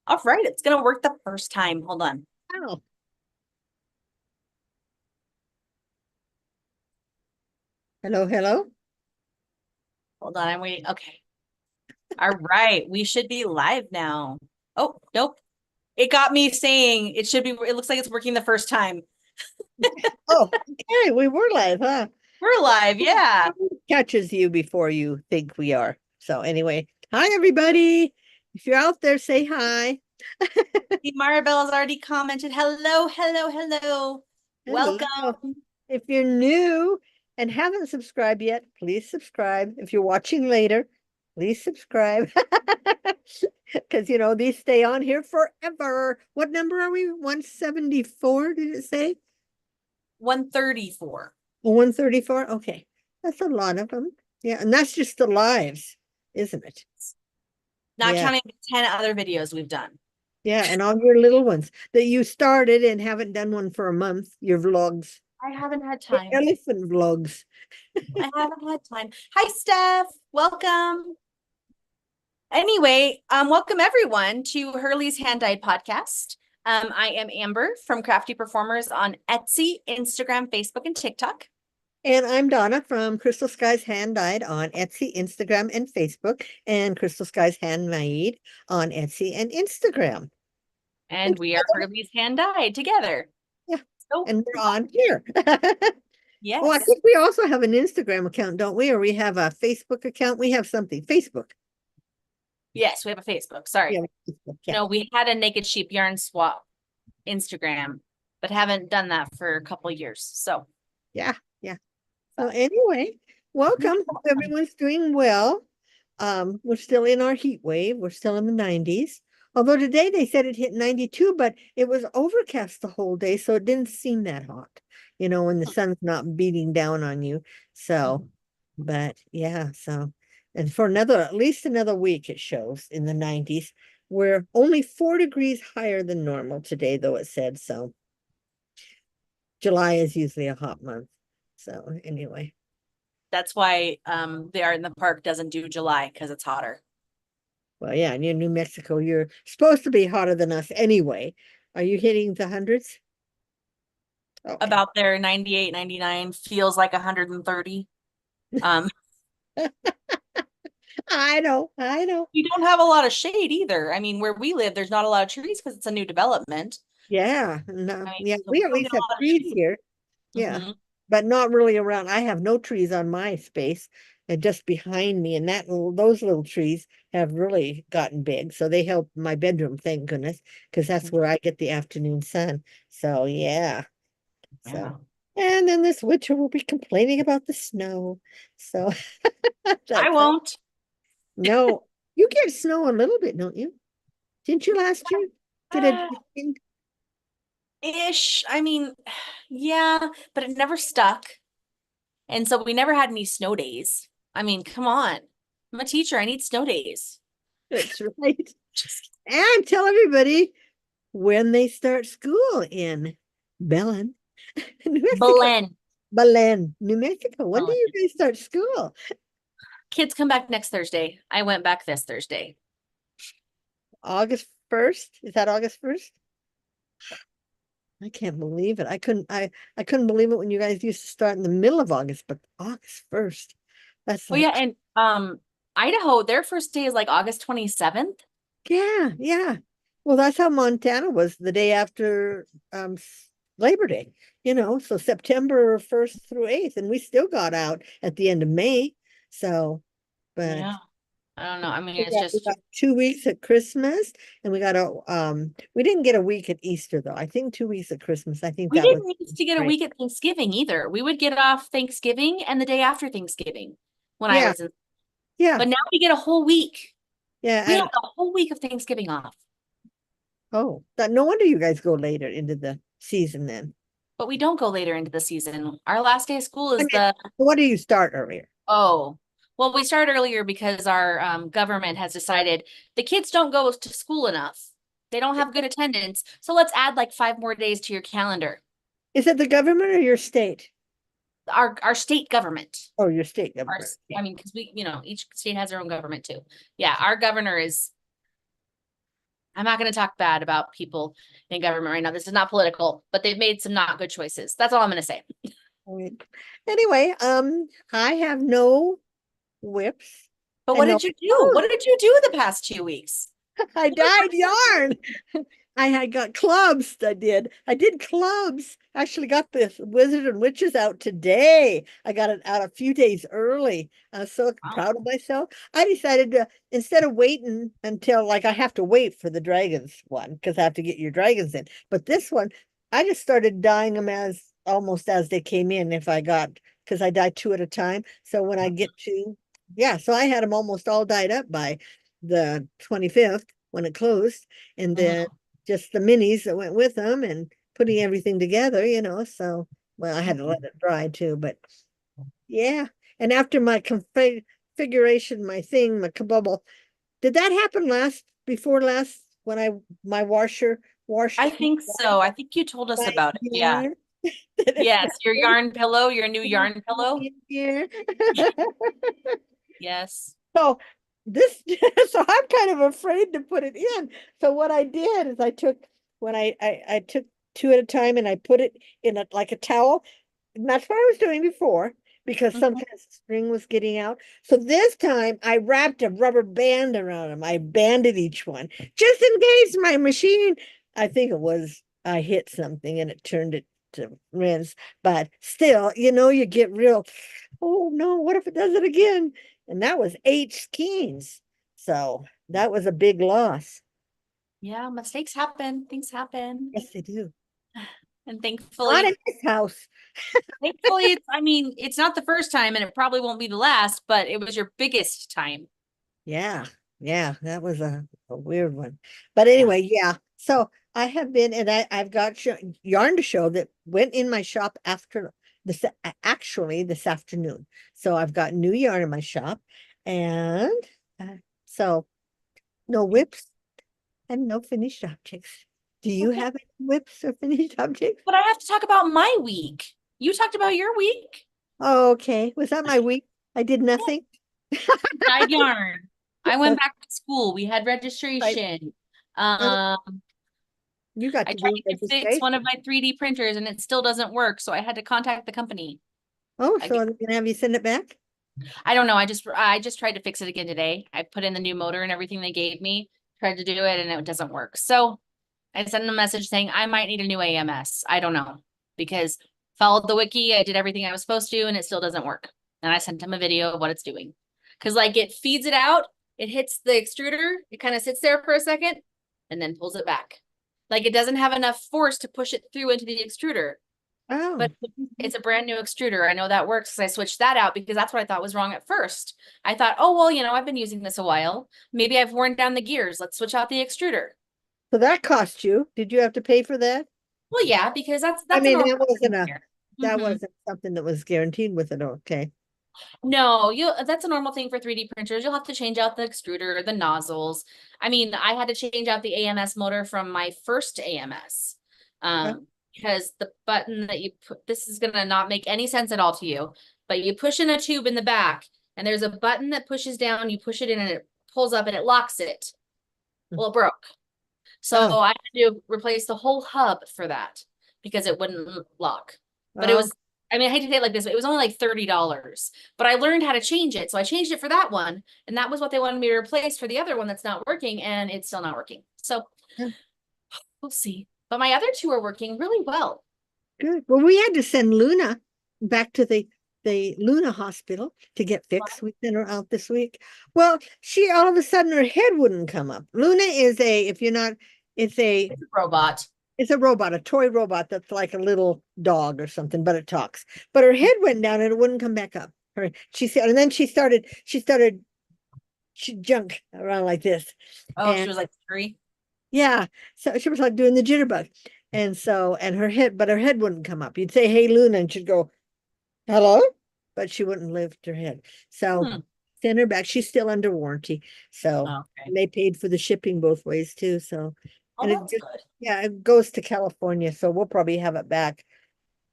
All right, it's gonna work the first time. Hold on. Oh, hello, hello. Hold on. I'm waiting. Okay. All right. We should be live now. Oh, nope. It got me saying it should be, it looks like it's working the first time. Oh, okay, we were live, huh? We're live. Yeah. Catches you before you think we are. So anyway, hi everybody. If you're out there, say hi. The Marabella's already commented. Hello, hello, hello. Hello. Welcome. If you're new and haven't subscribed yet, please subscribe. If you're watching later, please subscribe. Because these stay on here forever. What number are we? 174, did it say? 134. 134? Okay. That's a lot of them. Yeah, and that's just the lives, isn't it? Not Yeah. counting the 10 other videos we've done. Yeah, and all your little ones that you started and haven't done one for a month, your vlogs, I haven't had your time. elephant vlogs. I haven't had time. Hi, Steph. Welcome. Anyway, welcome everyone to Hurley's Hand Dyed Podcast. I am Amber from Crafty Performers on Etsy, Instagram, Facebook, and TikTok. And I'm Donna from Crystal Skies Hand Dyed on Etsy, Instagram, and Facebook, and Crystal Skies Handmade on Etsy and Instagram. And And we are Hurley's Hand Dyed together. yeah, So, and we're on here. Oh, I yes. think we also have an Instagram account, don't we? Or we have a Facebook account. We have something. Facebook. Yes, we have a Facebook. Yeah, Sorry. Facebook. Yeah. No, we had a Naked Sheep Yarn Swap Instagram, but haven't done that for a couple years. So, Yeah. Yeah. So anyway, welcome. Hope everyone's doing well. We're still in our heat wave. We're still in the 90s. Although today they said it hit 92, but it was overcast the whole day, so it didn't seem that hot, when the sun's not beating down on you. So, but yeah, so and for at least another week it shows in the 90s. We're only 4 degrees higher than normal today, though it said so. July is usually a hot month. So anyway. that's why the Art in the Park doesn't do July because it's hotter. Well, yeah, and in New Mexico, you're supposed to be hotter than us anyway. Are you hitting the hundreds? Okay. About their 98, 99 feels like 130. Um, I know, I know. we don't have a lot of shade either. I mean, where we live, there's not a lot of trees because it's a new development. Yeah, no, I mean, yeah, so we we at don't get least a have lot of trees shade. here. Yeah, Hmm. but not really around. I have no trees on my space, and just behind me, and those little trees have really gotten big. So they help my bedroom, thank goodness, because that's where I get the afternoon sun. So yeah. Yeah. So, and then this winter we'll be complaining about the snow. So I that's it. won't. No, you get snow a little bit, don't you? Didn't you last year get a Uh, drifting? ish. I mean, yeah, but it never stuck. And so we never had any snow days. I mean, come on. I'm a teacher. I need snow days. That's right. Just And tell everybody when they start school in Belen, New Mexico. Belen. Belen, New Mexico. When do Belen. you guys start school? Kids come back next Thursday. I went back this Thursday. August 1st? Is that August 1st? I can't believe it. I couldn't believe it when you guys used to start in the middle of August, but August 1st. That's Oh yeah, like, and Idaho, their first day is like August 27th. yeah, yeah. Well, that's how Montana was the day after Labor Day, so September 1st through 8th, and we still got out at the end of May. So, but Yeah. I don't know. I mean, we it's got just 2 weeks at Christmas, and we didn't get a week at Easter though. I think 2 weeks at Christmas. I think we that was didn't used to get a great. week at Thanksgiving either. We would get off Thanksgiving and the day after Thanksgiving when I Yeah, was in, yeah, but now we get a whole week. yeah. We have And the whole week of Thanksgiving off, oh, that no wonder you guys go later into the season then. but we don't go later into the season. Our last day of school I is mean, what do you start earlier? oh, well, we start earlier because our government has decided the kids don't go to school enough. They don't have good attendance. So let's add like 5 more days to your calendar. Is it the government or your state? Our state government. Oh, your state Our, government. Yeah. I mean, because each state has their own government too. Yeah, our governor is, I'm not going to talk bad about people in government right now. This is not political, but they've made some not good choices. That's all I'm going to say. Right. Anyway, I have no whips But what and no did you do? What did you do the past 2 weeks? I dyed yarn. I had got clubs. I did clubs. Actually got this Wizard and Witches out today. I got it out a few days early. I was so Wow. proud of myself. I decided to, instead of waiting until, like, I have to wait for the dragons one because I have to get your dragons in. But this one, I just started dyeing them as almost as they came in. If I got, because I dye two at a time. So when I get to, yeah, so I had them almost all dyed up by the 25th when it closed. And then Mhm. just the minis that went with them and putting everything together, so well, I had to let it dry too, but yeah. And after my configuration, my thing, my kabubble, did that happen before last when my washer I washed think so. I think you told us my about it. Yeah. yarn? That it's Yes, your yarn pillow, your new yarn pillow. in here. Yes. So this, so I'm kind of afraid to put it in. So what I did is I took when I took two at a time and I put it in like a towel. And that's what I was doing before because Mhm. sometimes the string was getting out. So this time I wrapped a rubber band around them. I banded each one just in case my machine, I think it was I hit something and it turned it to rinse. But still, you get real, oh no, what if it does it again? And that was 8 skeins. So that was a big loss. Yeah, mistakes happen, things happen. Yes, they do. And Not thankfully, in this house. it's not the first time and it probably won't be the last, but it was your biggest time. Yeah, yeah, that was a weird one. But Yeah. anyway, yeah. So I have been, and I've got yarn to show that went in my shop after this, actually this afternoon. So I've got new yarn in my shop, and uh, so no whips and no finished objects. Do you Okay. have any whips or finished objects? But I have to talk about my week. You talked about your week. Oh, okay. Was that my week? I did nothing. Dyed yarn. I went That's back to school. We had right. registration. Oh, Um, you got I to tried do to fix registration. one of my 3D printers and it still doesn't work. So I had to contact the company. Oh, I, so they're gonna have you send it back? I don't know. I just tried to fix it again today. I put in the new motor and everything they gave me, tried to do it and it doesn't work. So I sent them a message saying I might need a new AMS. I don't know because followed the wiki. I did everything I was supposed to and it still doesn't work. And I sent them a video of what it's doing. Cause like it feeds it out, it hits the extruder, it kind of sits there for a second and then pulls it back. Like it doesn't have enough force to push it through into the extruder. But Oh, it's a brand new extruder. I know that works because I switched that out because that's what I thought was wrong at first. I thought, oh, well, I've been using this a while. Maybe I've worn down the gears. Let's switch out the extruder. so that cost you. Did you have to pay for that? Well, yeah, because that's I that's a mean, normal thing here. that Mhm. wasn't something that was guaranteed with it. Okay. No, that's a normal thing for 3D printers. You'll have to change out the extruder, the nozzles. I mean, I had to change out the AMS motor from my first AMS. Uh, Because the button that you put, this is gonna not make any sense at all to you, but you push in a tube in the back, and there's a button that pushes down, you push it in and it pulls up and it locks it. Well, it broke. So Oh, I had to replace the whole hub for that because it wouldn't lock. But it oh, was, I mean, I hate to say it like this, but it was only like $30. But I learned how to change it. So I changed it for that one. And that was what they wanted me to replace for the other one that's not working. And it's still not working. So yeah, we'll see. But my other two are working really well. good. Well, we had to send Luna back to the Luna hospital to get fixed. We sent her out this week. Well, she all of a sudden her head wouldn't come up. Luna is if you're not, it's a It's a robot. it's a robot, a toy robot that's like a little dog or something, but it talks. But her head went down and it wouldn't come back up. She said, and then she junk around like this. Oh, she And was like 3. yeah, so she was like doing the jitterbug. And so, and her head wouldn't come up. You'd say, "Hey, Luna," and she'd go, "Hello," but she wouldn't lift her head. So Hmm. send her back. She's still under warranty. So, Okay. and they paid for the shipping both ways too. So, Oh, and it that's just, good. yeah, it goes to California. So we'll probably have it back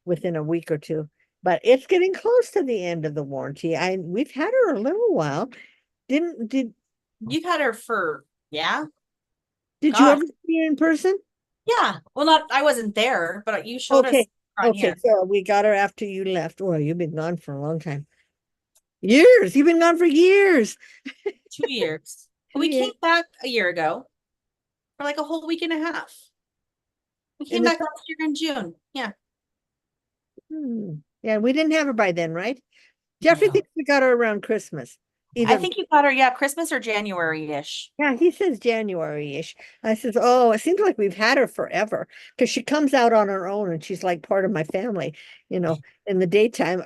within a week or two. But it's getting close to the end of the warranty. We've had her a little while. Didn't did You've had her for, yeah? Did you Gosh, ever see her in person? yeah. Well, not I wasn't there, but you showed us Okay. on Okay, here so we got her after you left. Well, you've been gone for a long time. Years. You've been gone for years. 2 years. Two We came years. back a year ago for like a whole week and a half. We In came the back last year in June. Yeah. Yeah, we didn't have her by then, right? Jeffrey No. thinks we got her around Christmas. I Either, think you got her, yeah, Christmas or January-ish. yeah, he says January-ish. I says, oh, it seems like we've had her forever because she comes out on her own and she's like part of my family. You know, in the daytime,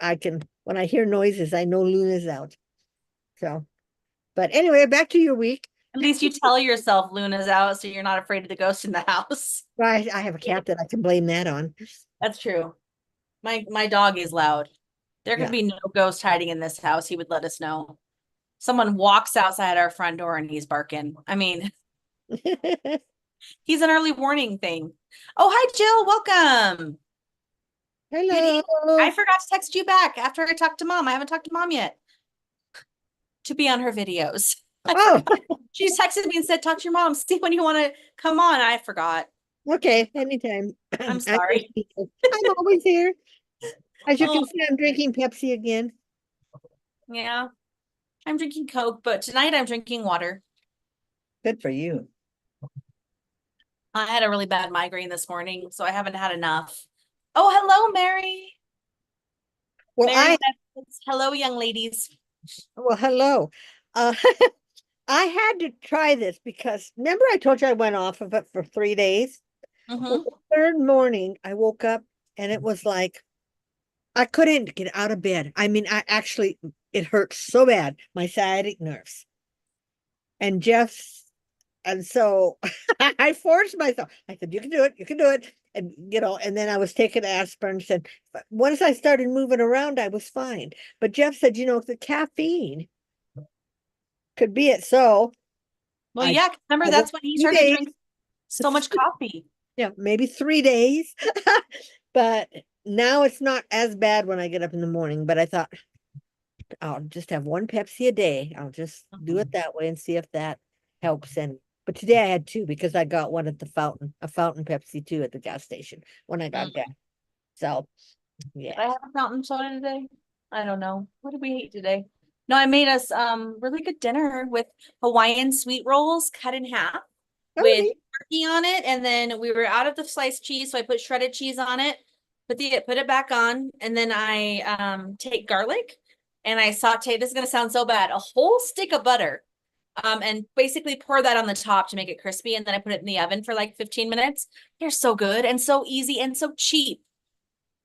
when I hear noises, I know Luna's out. So, but anyway, back to your week. At least you tell yourself Luna's out, so you're not afraid of the ghost in the house. I have a cat that I can blame that on. That's true. My dog is loud. There could Yeah. be no ghost hiding in this house. He would let us know. Someone walks outside our front door and he's barking. I mean, he's an early warning thing. Oh, hi, Jill. Welcome. Good evening. I Hello. forgot to text you back after I talked to mom. I haven't talked to mom yet to be on her videos. I Oh, forgot. She just texted me and said, talk to your mom. See when you want to come on. I forgot. okay. Anytime. I'm I'm sorry. always here. As you Oh, can see, I'm drinking Pepsi again. yeah. I'm drinking Coke, but tonight I'm drinking water. Good for you. I had a really bad migraine this morning, so I haven't had enough. Oh, hello, Mary. Well, Mary says, hello, young ladies. hello. Uh, I had to try this because remember I told you I went off of it for 3 days? Well, Mm-hmm. the third morning I woke up and it was like I couldn't get out of bed. I mean, it hurt so bad, my sciatic nerves. And and so I forced myself. I said, you can do it, you can do it. And and then I was taking aspirin and said, but once I started moving around, I was fine. But Jeff said, the caffeine could be it. So Well, I yeah, remember I went that's when he 2 started to days, drink so much coffee. yeah, maybe 3 days. But now it's not as bad when I get up in the morning. But I thought I'll just have one Pepsi a day. I'll just do it Mhm. that way and see if that helps. And but today I had two because I got one at the fountain, a fountain Pepsi too at the gas station when I got back. Mm. So Did yeah. I have a fountain soda today? I don't know. What did we eat today? No, I made us really good dinner with Hawaiian sweet rolls cut in half Oh, with neat. turkey on it, and then we were out of the sliced cheese, so I put shredded cheese on it, put it back on, and then I take garlic and I saute. This is gonna sound so bad, a whole stick of butter. And basically pour that on the top to make it crispy, and then I put it in the oven for like 15 minutes. They're so good and so easy and so cheap.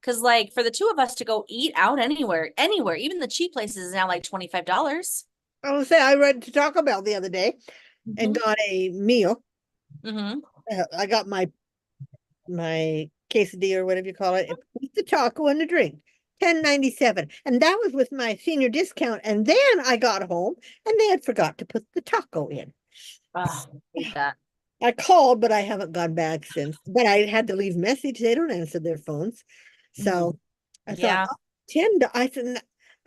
Cause like for the two of us to go eat out anywhere, even the cheap places is now like $25. I will say I read to Taco Bell the other day and Mm-hmm. got a meal. Mm-hmm. I got my quesadilla or whatever you call it with the taco and the drink. 10.97. And that was with my senior discount. And then I got home and they had forgot to put the taco in. Oh, I hate that. I called, but I haven't gone back since. But I had to leave message. They don't answer their phones. Mhm. So I thought, Yeah. oh, 10.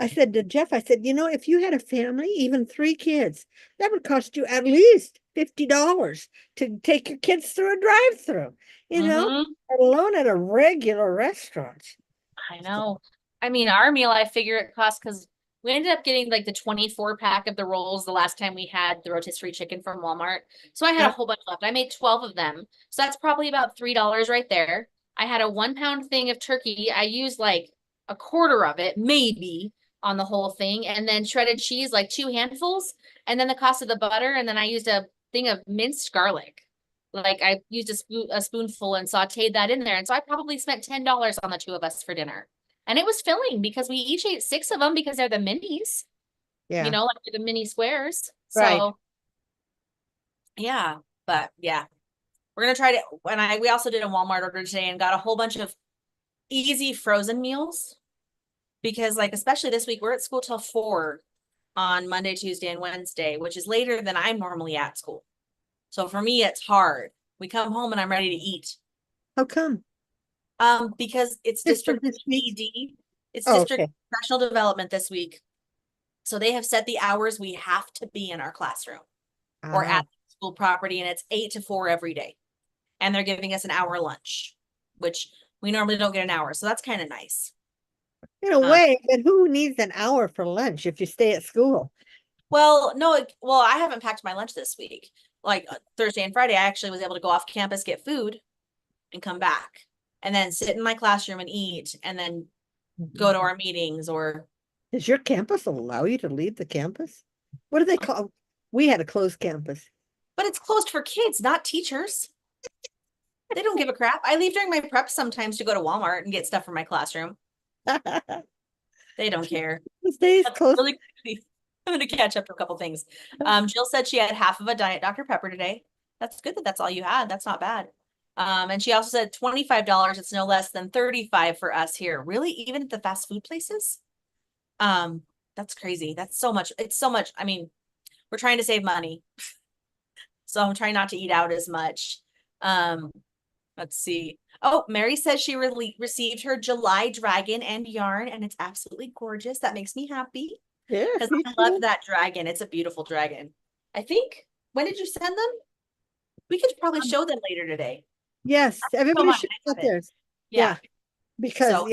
I said to Jeff, I said, if you had a family, even 3 kids, that would cost you at least $50 to take your kids through a drive-through, Mm-hmm. let alone at a regular restaurant. I know. I mean, our meal, I figure it cost because we ended up getting like the 24 pack of the rolls the last time we had the rotisserie chicken from Walmart. So I had a Yeah. whole bunch left. I made 12 of them. So that's probably about $3 right there. I had a 1 pound thing of turkey. I used like a quarter of it, maybe, on the whole thing. And then shredded cheese, like 2 handfuls. And then the cost of the butter. And then I used a thing of minced garlic. Like I used a spoonful and sauteed that in there. And so I probably spent $10 on the two of us for dinner. And it was filling because we each ate 6 of them because they're the minis, Yeah. like the mini squares. Right. So yeah, but yeah, we're gonna try to. We also did a Walmart order today and got a whole bunch of easy frozen meals because like especially this week we're at school till 4 on Monday, Tuesday, and Wednesday, which is later than I'm normally at school. So for me, it's hard. We come home and I'm ready to eat. How come? Because it's Just for district this week? PD, it's Oh, district okay. professional development this week. So they have set the hours we have to be in our classroom or Ah, at. school property, and it's 8 to 4 every day. And they're giving us an hour lunch, which we normally don't get an hour. So that's kind of nice. In a way, but who needs an hour for lunch if you stay at school? Well, no, well, I haven't packed my lunch this week. Like Thursday and Friday, I actually was able to go off campus, get food, and come back, and then sit in my classroom and eat, and then go to our meetings. Or Does your campus allow you to leave the campus? What do they call? We had a closed campus. but it's closed for kids, not teachers. They don't give a crap. I leave during my prep sometimes to go to Walmart and get stuff for my classroom. They don't care. Stays That's closed. really quickly. I'm going to catch up to a couple things. Jill said she had half of a Diet Dr. Pepper today. That's good that that's all you had. That's not bad. And she also said $25. It's no less than $35 for us here. Really? Even at the fast food places? That's crazy. That's so much. It's so much. I mean, we're trying to save money. So I'm trying not to eat out as much. Let's see. Oh, Mary says she received her July dragon and yarn, and it's absolutely gorgeous. That makes me happy. Yeah, Because I love that dragon. It's a beautiful dragon. I think, when did you send them? We could probably show them later today. yes, everybody should I get have it. theirs. Yeah. Because So,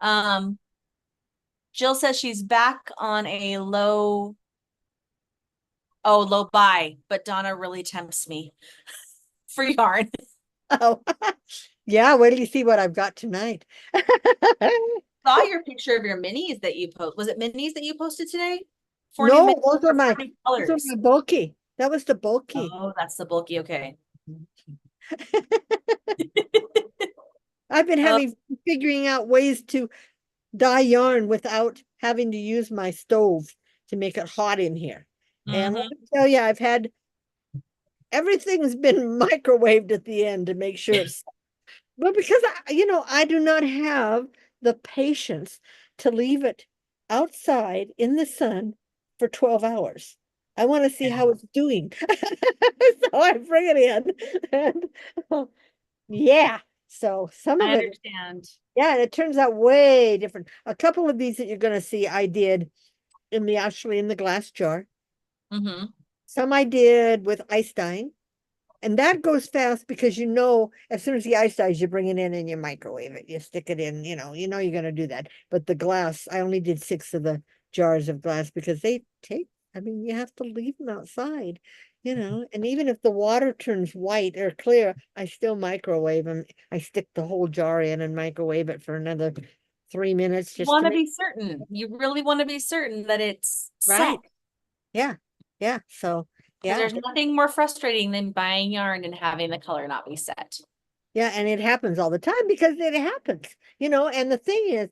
yeah, Jill says she's back on a low buy, but Donna really tempts me for yarn. oh, yeah. Wait till you see what I've got tonight. Saw your picture of your minis that you post. Was it minis that you posted today? Four new No, minis those are or my four new colors? bulky. That was the bulky. Oh, that's the bulky. Okay. I've been figuring out ways to dye yarn without having to use my stove to make it hot in here. And let me tell you, I've had everything's been microwaved at the end to make sure it's well, because I do not have the patience to leave it outside in the sun for 12 hours. I want to see how it's doing. So I bring it in. And, yeah. So some of I it, understand. yeah, and it turns out way different. A couple of these that you're going to see, I did actually in the glass jar. Mm-hmm. Some I did with ice dyeing. And that goes fast because as soon as the ice dies, you bring it in and you microwave it. You stick it in, you're gonna do that. But the glass, I only did 6 of the jars of glass because you have to leave them outside, and even if the water turns white or clear, I still microwave them. I stick the whole jar in and microwave it for another 3 minutes You just want to to be certain. You really want to be certain that it's right. set. Yeah. Yeah. So yeah. There's nothing more frustrating than buying yarn and having the color not be set. Yeah, and it happens all the time because it happens, and the thing is,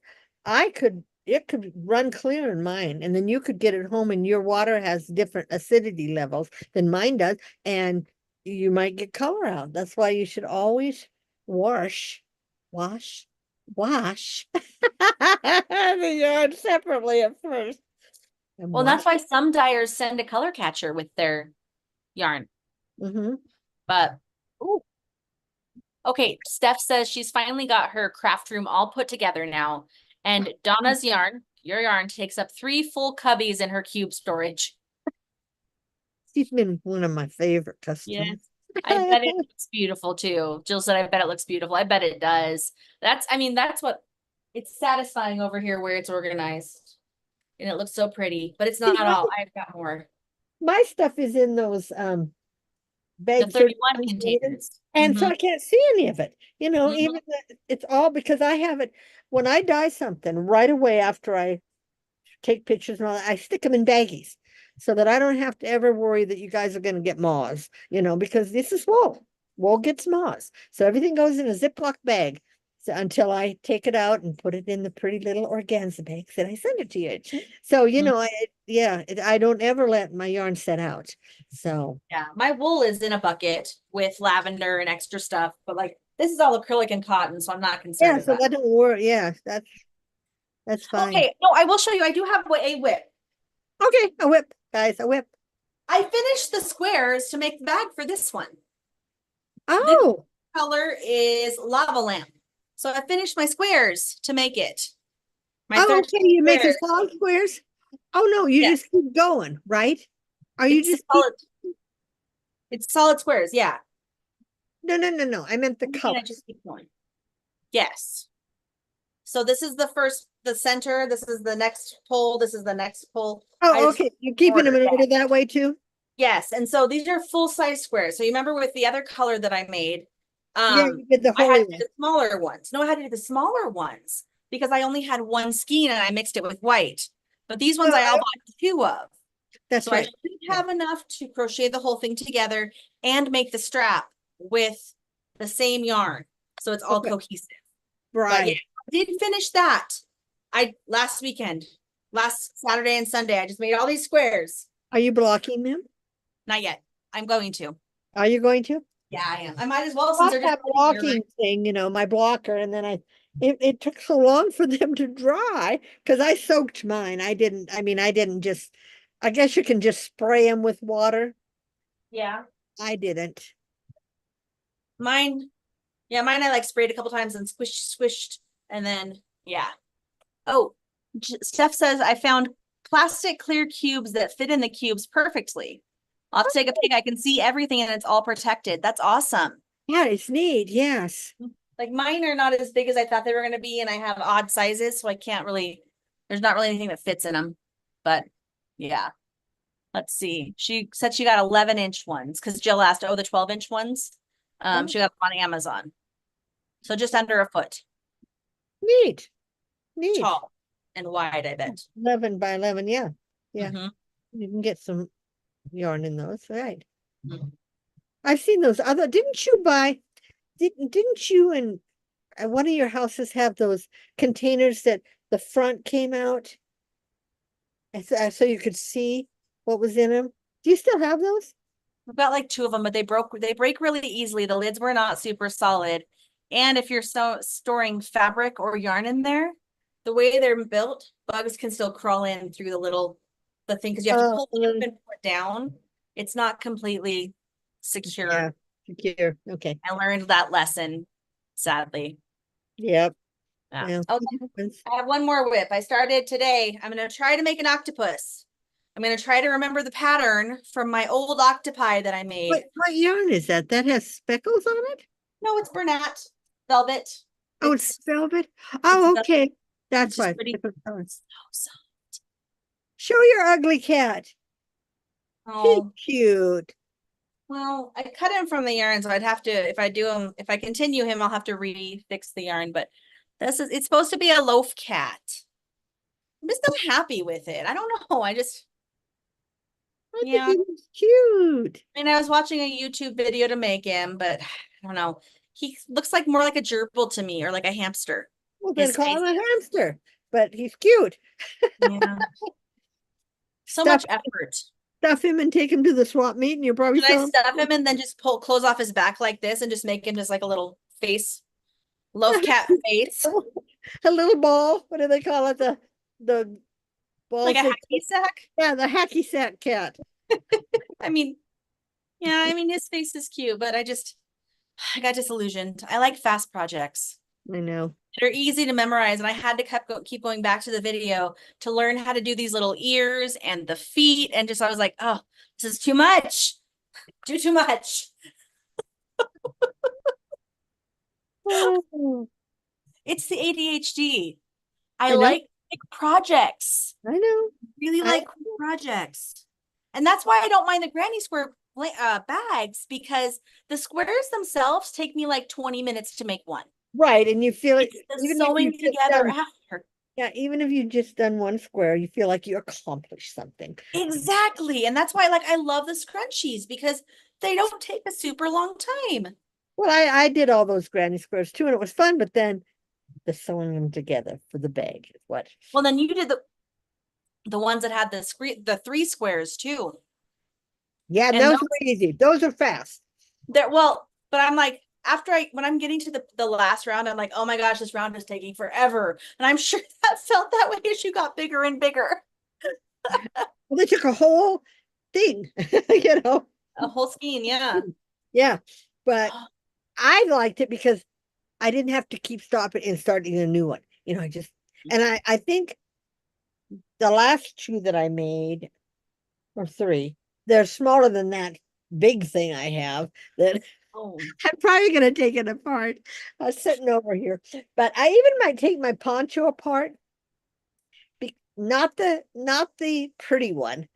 it could run clear in mine, and then you could get it home and your water has different acidity levels than mine does, and you might get color out. That's why you should always wash wash the yarn separately at first. Well, that's why some dyers send a color catcher with their yarn. But okay, Steph says she's finally got her craft room all put together now. And Donna's yarn, your yarn, takes up 3 full cubbies in her cube storage. She's been one of my favorite customers. Yes. I bet it looks beautiful too. Jill said, I bet it looks beautiful. I bet it does. That's what it's satisfying over here where it's organized. And it looks so pretty, but it's not all. I've got more. My stuff is in those bags. The 31 containers. And so I can't see any of it. Even it's all because I have it when I dye something right away after I take pictures and all that, I stick them in baggies so that I don't have to ever worry that you guys are going to get moths, because this is wool. Wool gets moths. So everything goes in a Ziploc bag. So until I take it out and put it in the pretty little organza bags that I send it to you. So, I don't ever let my yarn set out. So yeah, my wool is in a bucket with lavender and extra stuff, but like this is all acrylic and cotton, so I'm not concerned. Yeah, so that don't worry. Yeah, that's fine. Okay, no, I will show you. I do have a whip. Okay, a whip, guys, a whip. I finished the squares to make the bag for this one. Oh, this color is lava lamp. So I finished my squares to make it. Okay, you make the solid squares? Oh no, you just keep going, right? Are you just It's solid squares, yeah. No. I meant the color. I just keep going. Yes. So this is the first, the center. This is the next pole. This is the next pole. Oh, okay. You're keeping them in order that way too? Yes, and so these are full size squares. So you remember with the other color that I made, Yeah, you did the I Hurley had to do one. the smaller ones. No, I had to do the smaller ones because I only had one skein and I mixed it with white. But these ones I all bought two of. That's So I right. should have enough to crochet the whole thing together and make the strap with the same yarn. So it's all Okay. cohesive. But yeah, Right. I did finish that. Last weekend, last Saturday and Sunday, I just made all these squares. Are you blocking them? Not yet. I'm going to. Are you going to? Yeah, I am. I might as well since Bought they're just that blocking thing, my blocker, and then it took so long for them to dry because I soaked mine. I didn't just, I guess you can just spray them with water. Yeah. I didn't. Mine, yeah, mine I like sprayed a couple times and squished, and then yeah. Oh, Steph says I found plastic clear cubes that fit in the cubes perfectly. I'll have to take a pic. I can see everything and it's all protected. That's awesome. Yeah, it's neat. Yes. Like mine are not as big as I thought they were going to be, and I have odd sizes, so I can't really, there's not really anything that fits in them. But yeah, let's see. She said she got 11-inch ones because Jill asked, oh, the 12-inch ones. She got them on Amazon. So just under a foot Neat. Neat. tall and wide, I bet. 11 by 11. Yeah. Yeah. Mhm. You can get some yarn in those. Right. Mhm. I've seen those other, didn't you and one of your houses have those containers that the front came out? So you could see what was in them. Do you still have those? We've got like two of them, but they break really easily. The lids were not super solid. And if you're storing fabric or yarn in there, the way they're built, bugs can still crawl in through the thing because you have to pull it up and pull it down. It's not completely secure. Yeah, secure. Okay. I learned that lesson, sadly. Yep. Yeah. Yeah. Okay. I have one more whip. I started today. I'm going to try to make an octopus. I'm going to try to remember the pattern from my old octopi that I made. What yarn is that? That has speckles on it? No, it's Bernat velvet. Oh, it's velvet. Oh, okay. That's why. Pretty. So soft. Show your ugly cat. Oh, He's cute. well, I cut him from the yarn, so I'd have to, if I continue him, I'll have to refix the yarn. But it's supposed to be a loaf cat. I'm just not happy with it. I don't know. I think he's cute. I mean, I was watching a YouTube video to make him, but I don't know. He looks like more like a gerbil to me, or like a hamster. Well, then call him a hamster, but he's cute. Yeah. So much effort. Stuff him and take him to the swap meet, and you're probably Should I stuff him and then just close off his back like this and just make him just like a little face, loaf cat face, a little ball. What do they call it? The ball, like a hacky sack. Yeah, the hacky sack cat. I mean, yeah, I mean his face is cute, but I got disillusioned. I like fast projects. I know. They're easy to memorize, and I had to keep going back to the video to learn how to do these little ears and the feet, and I was like, oh, this is too much. Too much. Oh. It's the ADHD. I like big projects. I know. Really like projects. And that's why I don't mind the granny square bags, because the squares themselves take me like 20 minutes to make one. Right, and you feel it even sewing together after. Yeah, even if you've just done one square, you feel like you accomplished something. Exactly. And that's why I love the scrunchies, because they don't take a super long time. Well, I did all those granny squares too, and it was fun, but then the sewing them together for the bag is what. Well, then you did the ones that had the 3 squares too. Yeah, and those are easy. Those are fast. Well, but I'm like, when I'm getting to the last round, I'm like, oh my gosh, this round is taking forever. And I'm sure that felt that way as you got bigger and bigger. Well, they took a whole thing, A whole skein, yeah. Yeah, but I liked it because I didn't have to keep stopping and starting a new one. And I think the last 2 that I made, or 3, they're smaller than that big thing I have that Oh, I'm probably going to take it apart. Sitting over here, but I even might take my poncho apart. Not the pretty one,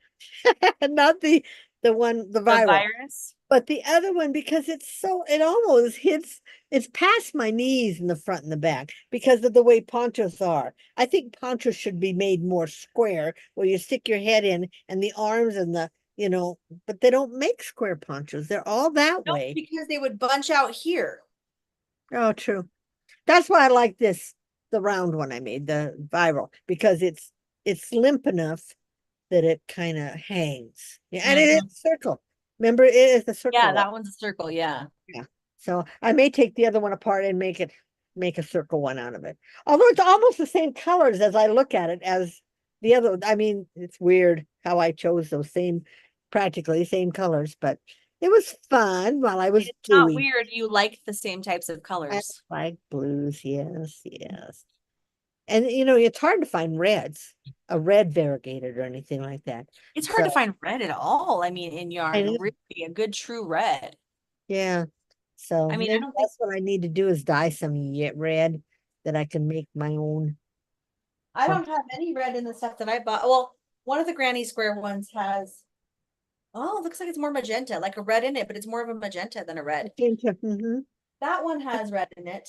not the one the the viral, virus. but the other one because it almost hits. It's past my knees in the front and the back because of the way ponchos are. I think ponchos should be made more square where you stick your head in and the arms and but they don't make square ponchos. They're all that No, way. because they would bunch out here. Oh, true. That's why I like the round one I made, the viral, because it's limp enough that it kind of hangs. Yeah, and it is Mhm. a circle. Remember, it is a Yeah, circle one. that one's a circle. Yeah. Yeah. So I may take the other one apart and make a circle one out of it. Although it's almost the same colors as I look at it as the other. I mean, it's weird how I chose those practically same colors, but it was fun while I was It's not doing. weird. You like the same types of I colors. like blues, yes, yes. And it's hard to find reds, a red variegated or anything like that. It's hard to So find red at all. I mean, in I yarn, know, really a good true red. yeah. So I mean, I maybe don't think that's what I need to do is dye some yet red that I can make my own. I don't have any red in the stuff that I bought. Well, one of the Granny Square ones has, oh, it looks like it's more magenta, like a red in it, but it's more of a magenta than a red. Mm-hmm. That one has red in it.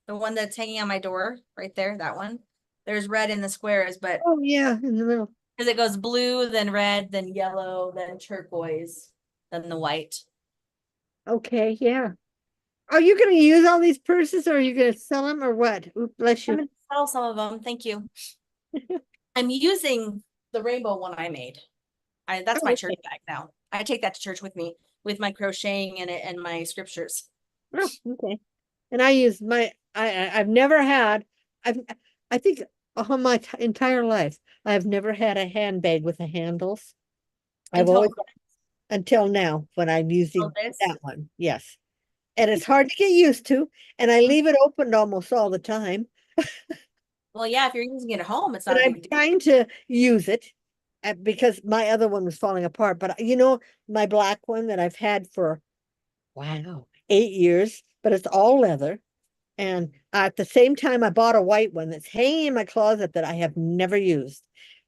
The one that's hanging on my door right there, that one. There's red in the squares, but Oh yeah, in the middle. because it goes blue, then red, then yellow, then turquoise, then the white. Okay, yeah. Are you going to use all these purses or are you going to sell them or what? Oop, bless I'm you. gonna sell some of them. Thank you. I'm using the rainbow one I made. That's my Oh, church okay. bag now. I take that to church with me with my crocheting in it and my scriptures. Oh, okay. And I use I've never had, I've, I think all my entire life, I've never had a handbag with the handles. I've Until always, until now, when I'm using this. that one. Yes. And it's hard to get used to. And I leave it opened almost all the time. Well, yeah, if you're using it at home, it's And not a I'm big deal. trying to use it because my other one was falling apart. But my black one that I've had for, wow, 8 years, but it's all leather. And at the same time, I bought a white one that's hanging in my closet that I have never used.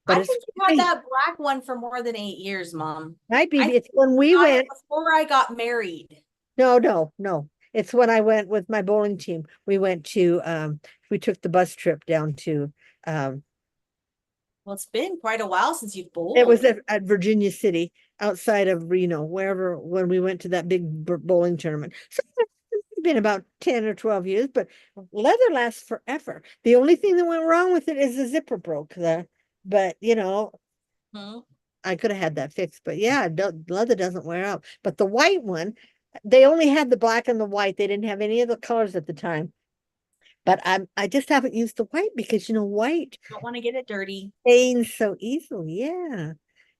But I it's think you had that black one for more than 8 years, Mom. might be I think it's when I we got it went. before I got married. No, no, no. It's when I went with my bowling team. We took the bus trip down to um Well, it's been quite a while since you've it was bowled. at Virginia City, outside of Reno, wherever when we went to that big bowling tournament. So it's been about 10 or 12 years, but leather lasts forever. The only thing that went wrong with it is the zipper broke there. But Hmm. I could have had that fixed. But yeah, leather doesn't wear out. But the white one, they only had the black and the white. They didn't have any of the colors at the time. But I just haven't used the white because white Don't want to get it dirty. stains so easily. Yeah.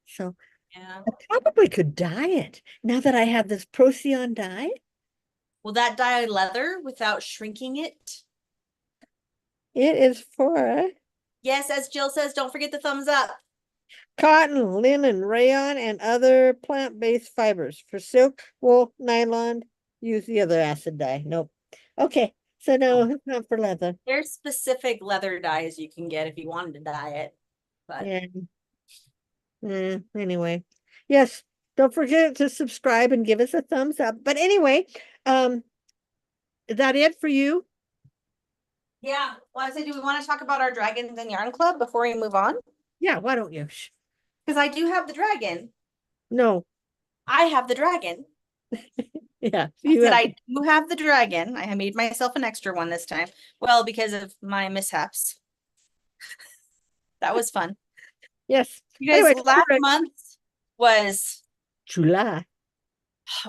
So Yeah. I probably could dye it now that I have this Procyon dye. Will that dye leather without shrinking it? It is for Yes, as Jill says, don't forget the thumbs up. cotton, linen, rayon, and other plant-based fibers. For silk, wool, nylon, use the other acid dye. Nope. Okay. So no, Oh, it's not for leather. there's specific leather dyes you can get if you wanted to dye it. But Yeah. Anyway. Yes. Don't forget to subscribe and give us a thumbs up. But anyway, is that it for you? yeah, well, I say, do we want to talk about our Dragons and Yarn Club before we move on? Yeah, why don't you? Because I do have the dragon. No. I have the dragon. Yeah. I said I do have the dragon. I made myself an extra one this time. Well, because of my mishaps. That was fun. Yes. You guys, Anyway, last month was, July.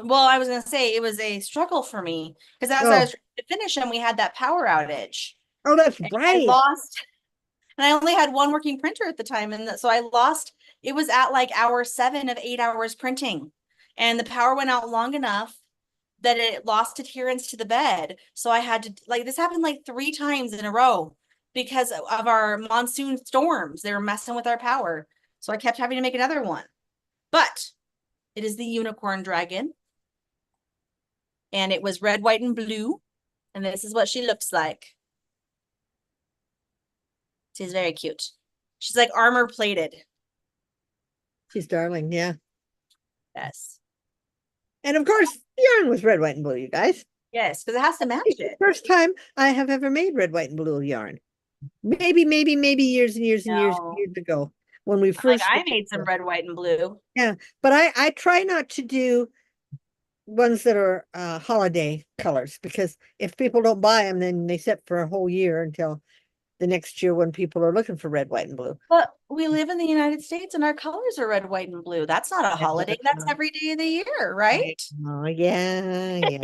well, I was gonna say it was a struggle for me because as I Oh. was trying to finish them, we had that power outage. Oh, that's And I right. lost, and I only had one working printer at the time, and so I lost. It was at like hour 7 of 8 hours printing, and the power went out long enough that it lost adherence to the bed. So I had to, like, this happened like 3 times in a row because of our monsoon storms. They were messing with our power. So I kept having to make another one. But It is the unicorn dragon. And it was red, white, and blue. And this is what she looks like. She's very cute. She's like armor plated. She's darling, yeah. Yes. And of course, the yarn was red, white, and blue, you guys. Yes, because it has to match It's the it. first time I have ever made red, white, and blue yarn. Maybe years and years and years and No. years ago when we Like first. I made some red, white, and blue. Yeah, but I try not to do ones that are holiday colors because if people don't buy them, then they sit for a whole year until the next year when people are looking for red, white, and blue. But we live in the United States and our colors are red, white, and blue. That's not a holiday. That's every day of the year, right? Oh, yeah.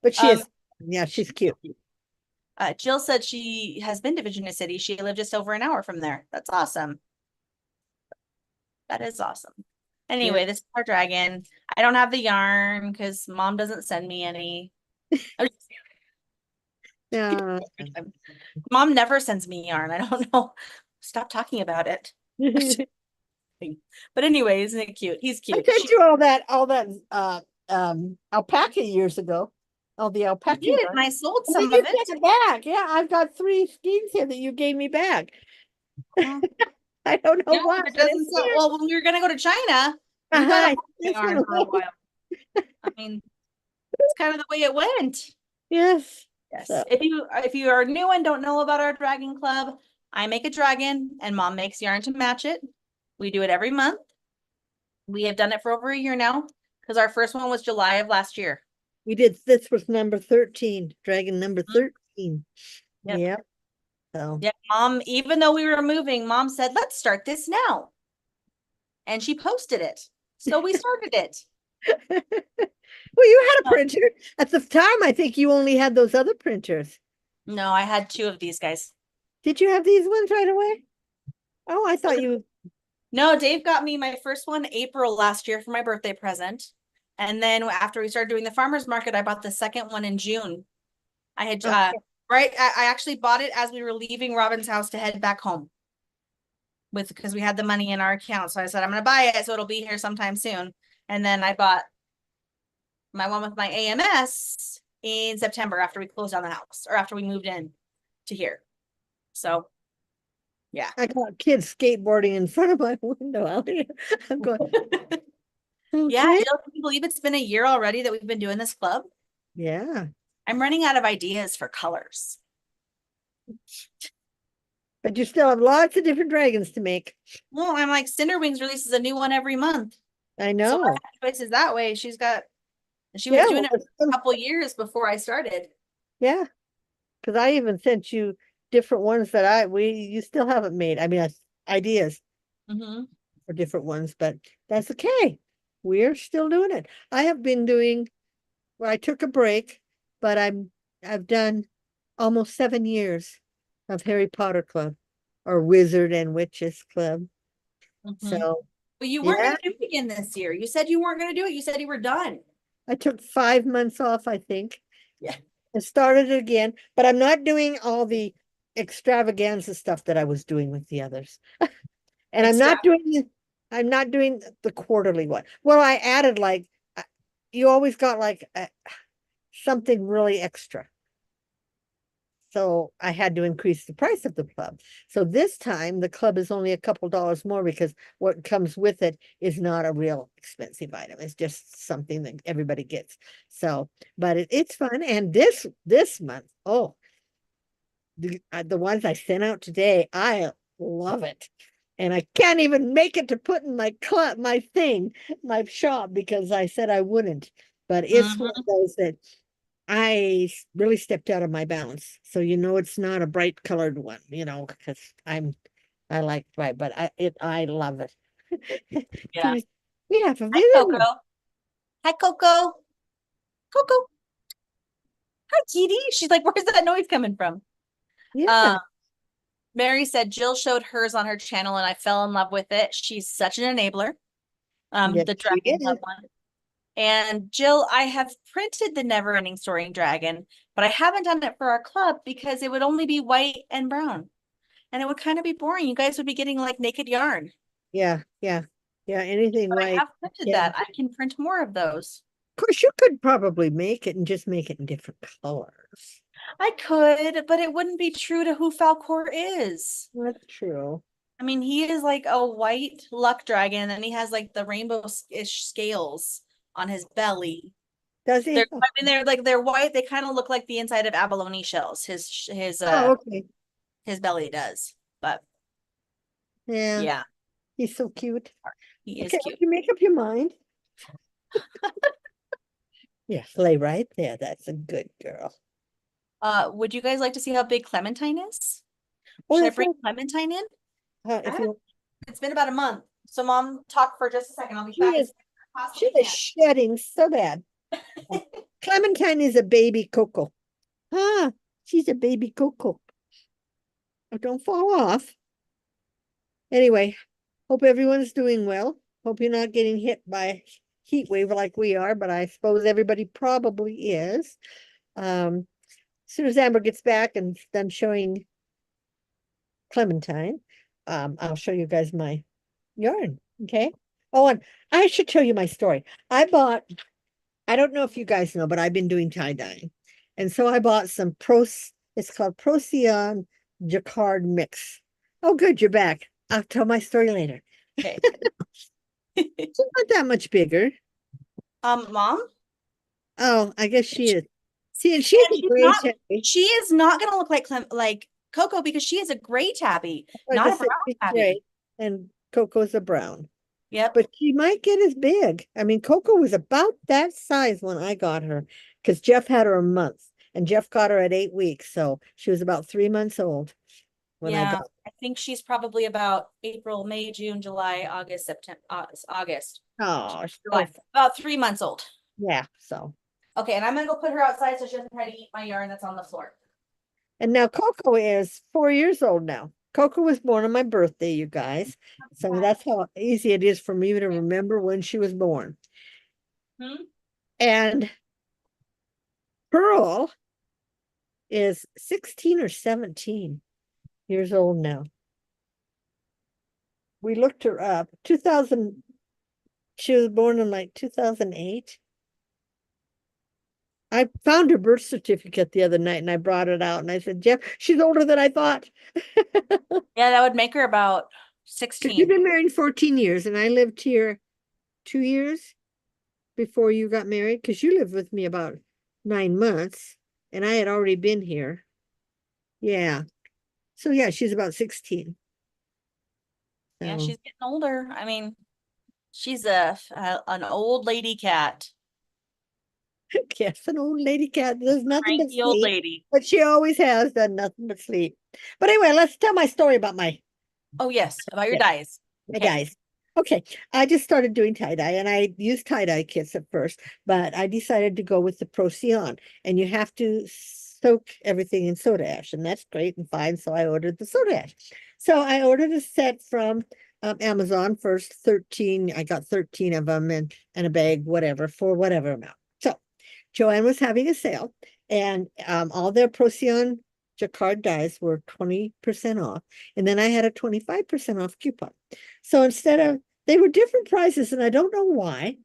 But she is, yeah, she's cute. Jill said she has been to Virginia City. She lived just over an hour from there. That's awesome. That is awesome. Anyway, this is our dragon. I don't have the yarn because mom doesn't send me any. Yeah. Mom never sends me yarn. I don't know. Stop talking about it. But anyways, isn't it cute? He's I cute. sent you all that alpaca years ago. All the alpaca. You did, yarn. and I sold And some then of you it. sent it back. Yeah, I've got 3 skeins here that you gave me back. Well, I don't know yeah, why. it doesn't sell. Well, when we were gonna go to China, we got a It's one yarn of for a those. while. I mean, it's kind of the way it went. Yes. Yes. So. If you are new and don't know about our dragon club, I make a dragon and mom makes yarn to match it. We do it every month. We have done it for over a year now because our first one was July of last year. We did, this was number 13, dragon number 13. Yep. Yeah. So. Yeah, mom, even though we were moving, mom said, let's start this now. And she posted it. So we started it. Well, you had a printer. At the time, I think you only had those other printers. No, I had 2 of these guys. Did you have these ones right away? Oh, I thought you. No, Dave got me my first one April last year for my birthday present. And then after we started doing the farmer's market, I bought the second one in June. I had, I actually bought it as we were leaving Robin's house to head back home. Because we had the money in our account. So I said, I'm going to buy it. So it'll be here sometime soon. And then I bought my one with my AMS in September after we closed down the house or after we moved in to here. So, yeah. I got kids skateboarding in front of my window out here. I'm going. Okay. Yeah, Jill, can you believe it's been a year already that we've been doing this club? Yeah. I'm running out of ideas for colors. But you still have lots of different dragons to make. Well, I'm like, Cinderwings releases a new one every month. I know. So I have choices that way. She was doing it for a couple years before I started. Yeah. Because I even sent you different ones that you still haven't made. I mean, ideas for different ones, but that's okay. We're still doing it. I have been doing, well, I took a break, but I've done almost 7 years of Harry Potter Club or Wizard and Witches Club. So, but you weren't going to do it again this year. You said you weren't going to do it. You said you were done. I took 5 months off, I think. Yeah. And started it again, but I'm not doing all the extravaganza stuff that I was doing with the others. And I'm not doing the quarterly one. Well, I added you always got something really extra. So I had to increase the price of the club. So this time the club is only a couple dollars more because what comes with it is not a real expensive item. It's just something that everybody gets. So, but it's fun. And this month, the ones I sent out today, I love it. And I can't even make it to put in my shop because I said I wouldn't. But it's one of those that I really stepped out of my balance. So, it's not a bright colored one, because I like bright, but I love it. Yeah. We have a Hi, Coco. Hi, Coco. Coco. Hi, Kitty. She's like, where's that noise coming from? Yeah. Mary said Jill showed hers on her channel and I fell in love with it. She's such an enabler. The Dragon Club one. And Jill, I have printed the Never Ending Story Dragon, but I haven't done it for our club because it would only be white and brown. And it would kind of be boring. You guys would be getting like naked yarn. Yeah. Yeah, anything But I white. have printed Yeah. that. I can print more of those. Of course, you could probably make it and just make it in different colors. I could, but it wouldn't be true to who Falcor is. That's true. I mean, he is like a white luck dragon, and he has like the rainbow-ish scales on his belly. Does he? They're, I mean, they're white. They kind of look like the inside of abalone shells. Oh, okay. His belly does, but Yeah, yeah, he's so cute. he is Okay, cute. you make up your mind. Yeah, lay right there. That's a good girl. Would you guys like to see how big Clementine is? Oh, Should I that's bring right. Clementine in? If you, It's been about a month. So mom, talk for just a second. I'll be she back. is, she is shedding so bad. Clementine is a baby Coco. Ah, she's a baby Coco. Oh, don't fall off. Anyway, hope everyone's doing well. Hope you're not getting hit by heat wave like we are, but I suppose everybody probably is. As soon as Amber gets back and done showing Clementine, I'll show you guys my yarn. Okay. Oh, and I should tell you my story. I don't know if you guys know, but I've been doing tie-dyeing. And so I bought some it's called Procyon Jacquard Mix. Oh, good, you're back. I'll tell my story later. Okay. She's not that much bigger. Mom? Oh, I guess she is. See, and she's And a gray tabby. she is not gonna look like Coco because she is a gray tabby, I not a just said brown she's tabby. gray, and Coco's a brown. Yep. But she might get as big. I mean, Coco was about that size when I got her, because Jeff had her a month, and Jeff got her at 8 weeks, so she was about 3 months old when I Yeah, got. I think she's probably about April, May, June, July, August, September, August. Oh, July. About 3 months old. yeah. So, Okay, and I'm gonna go put her outside so she doesn't try to eat my yarn that's on the floor. and now Coco is 4 years old now. Coco was born on my birthday, you guys. So that's how easy it is for me to remember when she was born. Hmm? And Pearl is 16 or 17 years old now. We looked her up. 2000, she was born in like 2008. I found her birth certificate the other night and I brought it out and I said, Jeff, she's older than I thought. Yeah, that would make her about Because 16. you've been married 14 years and I lived here 2 years before you got married, because you lived with me about 9 months and I had already been here. Yeah. So yeah, she's about 16. Yeah, So, she's getting older. I mean, she's an old lady cat. yes, an old lady cat does nothing but Cranky old sleep, lady. but she always has done nothing but sleep. But anyway, let's tell my story about my Oh yes, about your Yeah. dyes. Okay. dyes. Okay, I just started doing tie-dye and I used tie-dye kits at first, but I decided to go with the Procyon, and you have to soak everything in soda ash, and that's great and fine. So I ordered the soda ash. So I ordered a set from Amazon first, 13. I got 13 of them and a bag, whatever, for whatever amount. So Joanne was having a sale, and all their Procyon Jacquard dyes were 20% off. And then I had a 25% off coupon. So they were different prices, and I don't know why,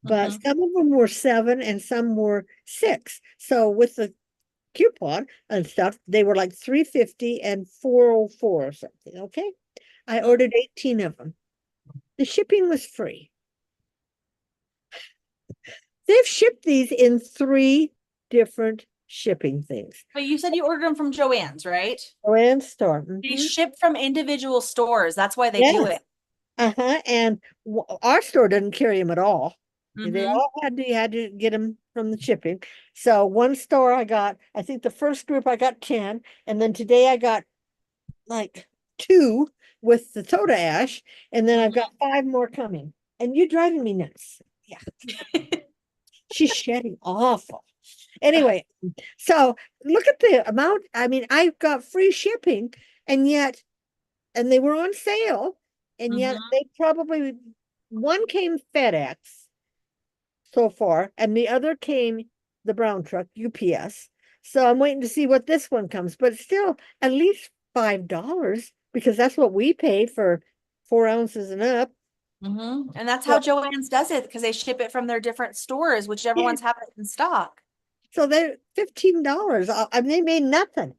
but Mhm. some of them were 7 and some were 6. So with the coupon and stuff, they were like 350 and 404 or something. Okay. I ordered 18 of them. The shipping was free. They've shipped these in 3 different shipping things. But you said you ordered them from Joann's, right? Joann's store. They ship from individual stores. That's why they do Yes. it. And our store doesn't carry them at all. They Mhm. all had to get them from the shipping. So one store I think the first group I got 10, and then today I got like 2 with the soda ash, and then I've got 5 more coming. And you're driving me nuts. Yeah. She's shedding awful. Anyway, so look at the amount. I mean, I got free shipping, and they were on sale, and yet they probably, one came FedEx so far, and the other came the brown truck, UPS. So I'm waiting to see what this one comes, but still at least $5, because that's what we paid for 4 ounces and up. And that's how Joann's does it, because they ship it from their different stores, whichever Yeah. ones have it in stock. So they're $15. I mean, they made nothing.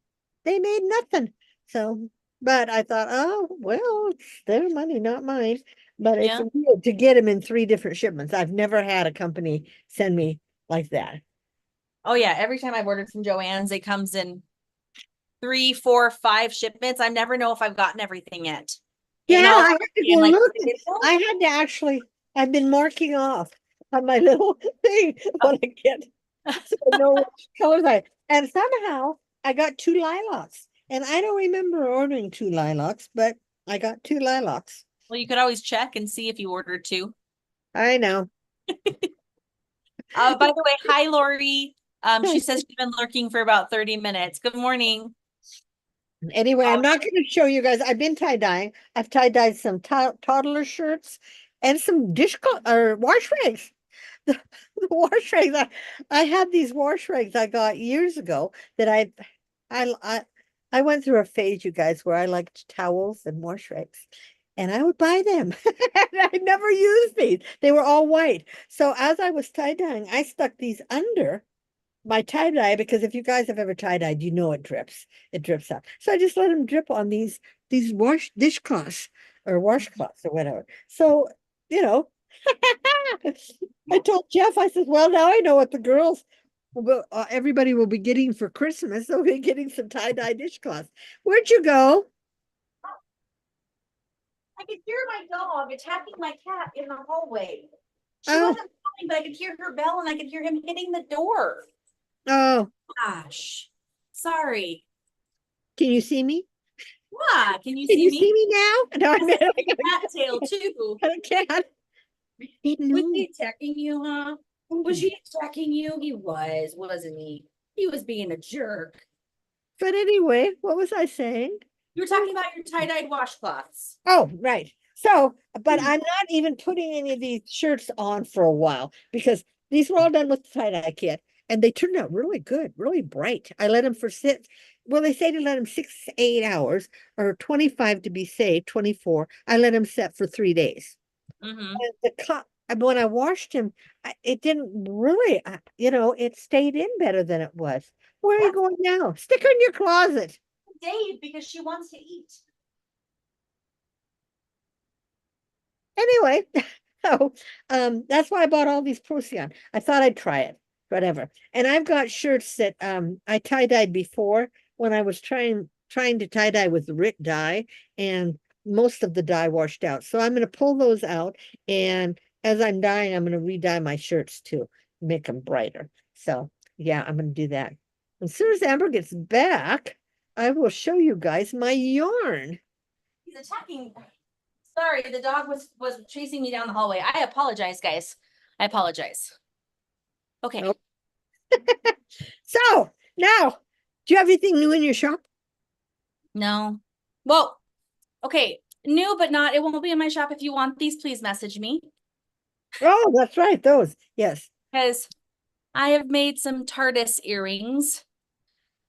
They made nothing. So, but I thought, oh, well, it's their money, not mine. But it's Yeah. weird to get them in 3 different shipments. I've never had a company send me like that. Oh yeah, every time I've ordered from Joann's, it comes in 3, 4, 5 shipments. I never know if I've gotten everything yet. Yeah, And I'll I had to go and like, look. I had to actually, I've been marking off on my little thing what I get. So I know which colors and somehow I got 2 lilacs. And I don't remember ordering 2 lilacs, but I got 2 lilacs. well, you could always check and see if you ordered 2. I know. By the way, hi Lori. She says she's been lurking for about 30 minutes. Good morning. Anyway, I'm not going to show you guys. I've been tie-dyeing. I've tie-dyed some toddler shirts and some or wash rags. The wash rags. I had these wash rags I got years ago that I went through a phase, you guys, where I liked towels and wash rags. And I would buy them. I never used these. They were all white. So as I was tie-dyeing, I stuck these under my tie-dye, because if you guys have ever tie-dyed, you know it drips. It drips out. So I just let them drip on these dishcloths or washcloths or whatever. So, you know, I told Jeff, I said, well, now I know what the girls will, everybody will be getting for Christmas. They'll be getting some tie-dye dishcloths. Where'd you go? I could hear my dog attacking my cat in the hallway. She Oh. wasn't calling, but I could hear her bell and I could hear him hitting the door. Oh, Gosh, sorry. can you see me? Yeah, can you Can see you me? see me now? No, I mean, Cat tail too. I can't. Was he attacking you, huh? Was he attacking you? He was, wasn't he? He was being a jerk. But anyway, what was I saying? You were talking about your tie-dyed washcloths. Oh, right. So, but I'm not even putting any of these shirts on for a while because these were all done with the tie-dye kit and they turned out really good, really bright. I let them for well, they say to let them 6 to 8 hours or 25 to be safe, 24. I let them set for 3 days. Mm-hmm. When I washed him, it didn't really, it stayed in better than it was. Where are you going now? Stick her in your closet. Dave, because she wants to eat. Anyway, so that's why I bought all these Procyon. I thought I'd try it, whatever. And I've got shirts that I tie-dyed before when I was trying to tie-dye with Rit dye, and most of the dye washed out. So I'm going to pull those out, and as I'm dyeing, I'm going to re-dye my shirts too, make them brighter. So yeah, I'm going to do that. As soon as Amber gets back, I will show you guys my yarn. He's attacking. Sorry, the dog was chasing me down the hallway. I apologize, guys. I apologize. Okay. Nope. So now, do you have anything new in your shop? No. Well, okay. New, but not. It won't be in my shop. If you want these, please message me. Oh, that's right. Those. Yes. Because I have made some TARDIS earrings.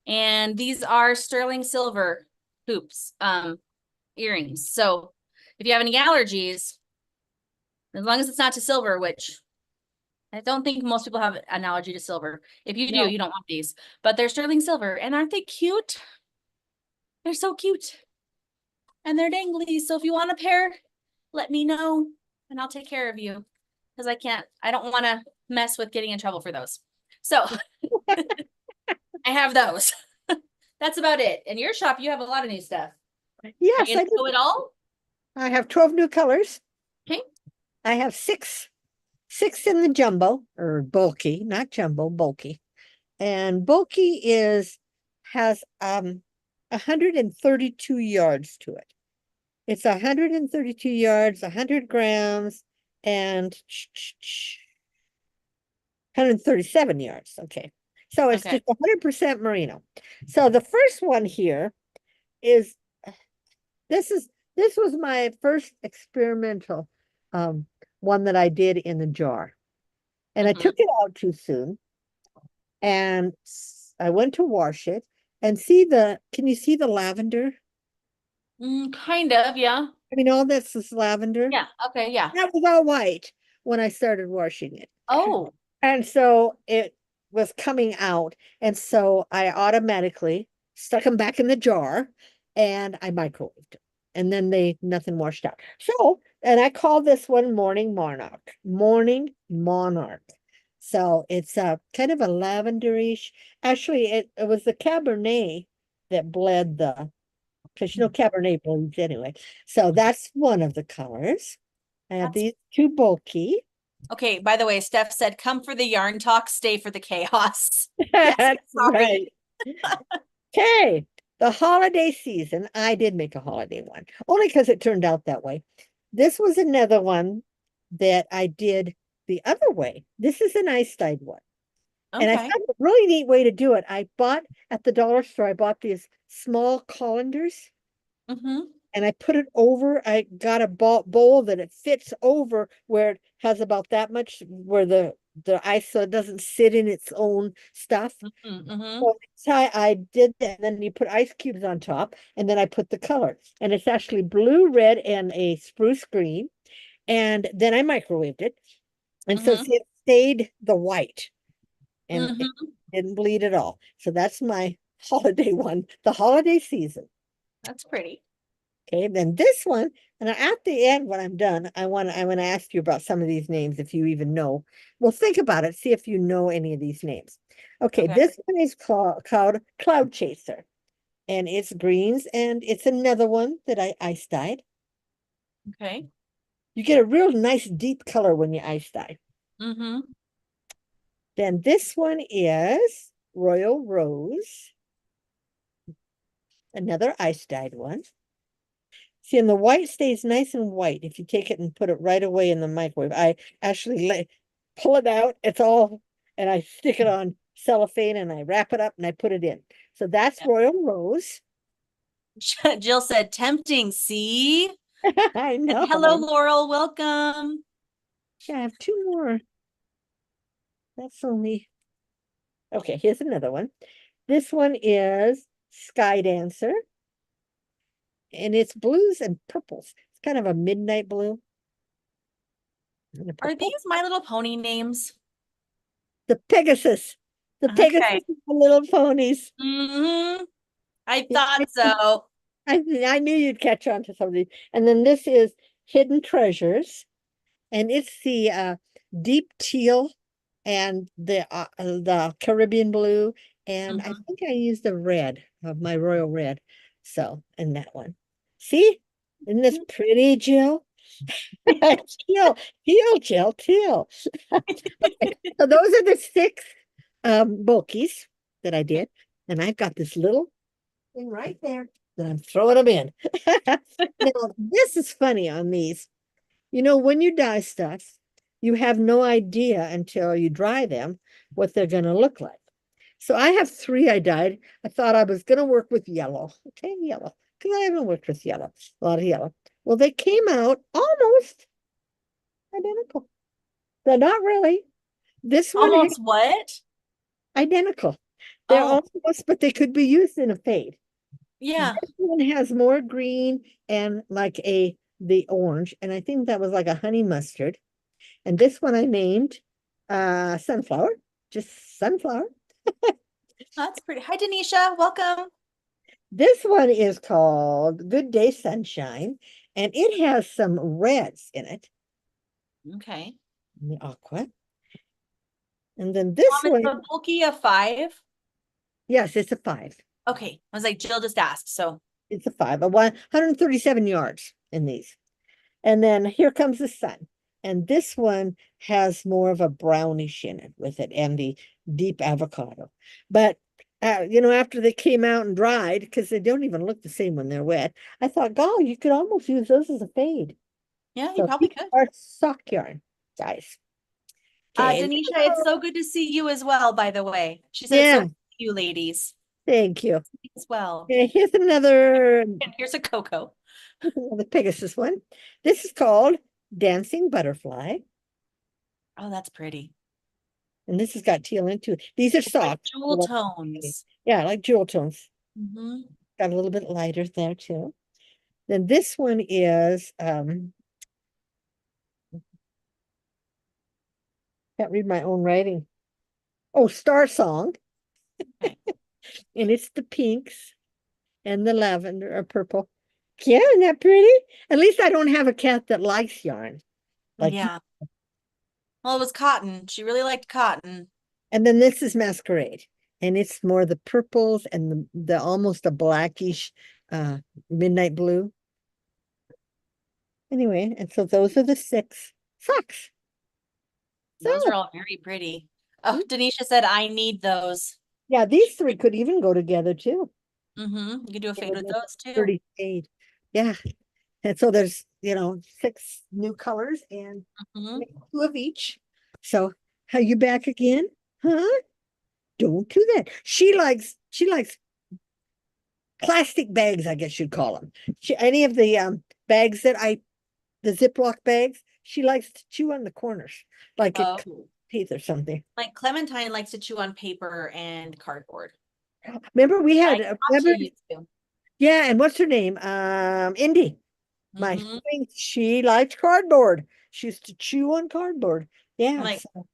And these are sterling silver hoops, earrings. So if you have any allergies, as long as it's not to silver, which I don't think most people have an allergy to silver. If you do, No. you don't want these, but they're sterling silver. And aren't they cute? They're so cute. And they're dangly. So if you want a pair, let me know and I'll take care of you. Because I don't want to mess with getting in trouble for those. So I have those. That's about it. In your shop, you have a lot of new stuff. Yes, Can I you do. know it all? I have 12 new colors. Okay. I have six in the jumbo or bulky, not jumbo, bulky. And bulky has 132 yards to it. It's 132 yards, 100 grams, and 137 yards. Okay. So it's Okay. just 100% merino. So the first one here is this was my first experimental one that I did in a jar. And I Mhm. took it out too soon. And I went to wash it and can you see the lavender? Kind of, yeah. I mean, all this is lavender. Yeah, okay, yeah. That was all white when I started washing it. Oh, And so it was coming out. And so I automatically stuck them back in the jar and I microwaved them. And then nothing washed out. So, and I call this one Morning Monarch. Morning Monarch. So it's a kind of a lavenderish. Actually, it was the Cabernet that bled because Cabernet bleeds anyway. So that's one of the colors. I have That's- these two bulky. Okay, by the way, Steph said, come for the yarn talk, stay for the chaos. Yes, That's sorry. right. Okay, the holiday season. I did make a holiday one, only because it turned out that way. This was another one that I did the other way. This is an ice dyed one. And I Okay. found a really neat way to do it. I bought at the dollar store, I bought these small colanders Mm-hmm. and I put it over. I got a bowl that it fits over where it has about that much where the ice so it doesn't sit in its own stuff. Mm-hmm. Mm-hmm. So I did that, and then you put ice cubes on top, and then I put the color. And it's actually blue, red, and a spruce green. And then I microwaved it. And so Mm-hmm. see, it stayed the white and it Mm-hmm. didn't bleed at all. So that's my holiday one, the holiday season. That's pretty. Okay, then this one, and at the end when I'm done, I want to ask you about some of these names if you even know. Well, think about it, see if you know any of these names. Okay, Okay. this one is called Cloud Chaser, and it's greens, and it's another one that I ice dyed. Okay. You get a real nice deep color when you ice dye. Mm-hmm. Then this one is Royal Rose, another ice dyed one. See, and the white stays nice and white if you take it and put it right away in the microwave. I actually pull it out, it's all, and I stick it on cellophane and I wrap it up and I put it in. So that's Royal Rose. Jill said, tempting, see? I And know. hello, Laurel, welcome. Yeah, I have two more. That's only, okay, here's another one. This one is Sky Dancer. And it's blues and purples. It's kind of a midnight blue. And a Are purple. these My Little Pony names? The Pegasus. The Pegasus Okay. and the little ponies. Mm-hmm. I Yeah, thought so. I knew you'd catch on to something. And then this is Hidden Treasures. And it's the deep teal and the Caribbean blue. And I think I used the red of my royal red. So, and that one. See? Isn't this pretty, Jill? Teal, Jill, teal. Okay, so those are the six bulkies that I did. And I've got this little thing right there that I'm throwing them in. Now, this is funny on these. When you dye stuff, you have no idea until you dry them what they're going to look like. So I have three I dyed. I thought I was going to work with yellow. Okay, yellow. Because I haven't worked with yellow, a lot of yellow. Well, they came out almost identical. They're not really. This one has Almost what? identical. They're Oh, almost, but they could be used in a fade. yeah. This one has more green and like the orange, and I think that was like a honey mustard. And this one I named Sunflower, just Sunflower. That's pretty. Hi, Denisha. Welcome. This one is called Good Day Sunshine, and it has some reds in it, Okay. in the aqua. And then this It's one, a bulky of 5. yes, it's a 5. Okay. I was like, Jill just asked. So, It's a 5, 137 yards in these. And then Here Comes the Sun. And this one has more of a brownish in it with it and the deep avocado. But, after they came out and dried, because they don't even look the same when they're wet, I thought, golly, you could almost use those as a fade. yeah, you So probably these could. are sock yarn, guys. Okay. Denisha, it's so good to see you as well, by the way. She said it's so Yeah, good to see you ladies thank you. as well. Okay, here's another And here's a Coco. the Pegasus one. This is called Dancing Butterfly. Oh, that's pretty. And this has got teal into it. These are It's like soft. jewel tones. Yeah, like jewel tones. Mm-hmm. Got a little bit lighter there too. Then this one is, can't read my own writing. Oh, Star Song. Okay. And it's the pinks and the lavender or purple. Yeah, isn't that pretty? At least I don't have a cat that likes yarn. Like, Yeah. Well, it was cotton. She really liked cotton. and then this is Masquerade. And it's more the purples and the almost a blackish midnight blue. Anyway, and so those are the 6 socks. Those are So all very pretty. Oh, Denisha said, I need those. yeah, these 3 could even go together too. Mm-hmm. You could do a It fade would with make those a too. pretty shade. Yeah. And so there's, 6 new colors and Mhm. 2 of each. So are you back again? Huh? Don't do that. She likes plastic bags, I guess you'd call them. Any of the bags the Ziploc bags, she likes to chew on the corners, like Oh, teeth or something. like Clementine likes to chew on paper and cardboard. Remember we had, Like remember, Katya used to. yeah, and what's her name? Indy. My Mhm. thing, she liked cardboard. She used to chew on cardboard. Yeah. Like So,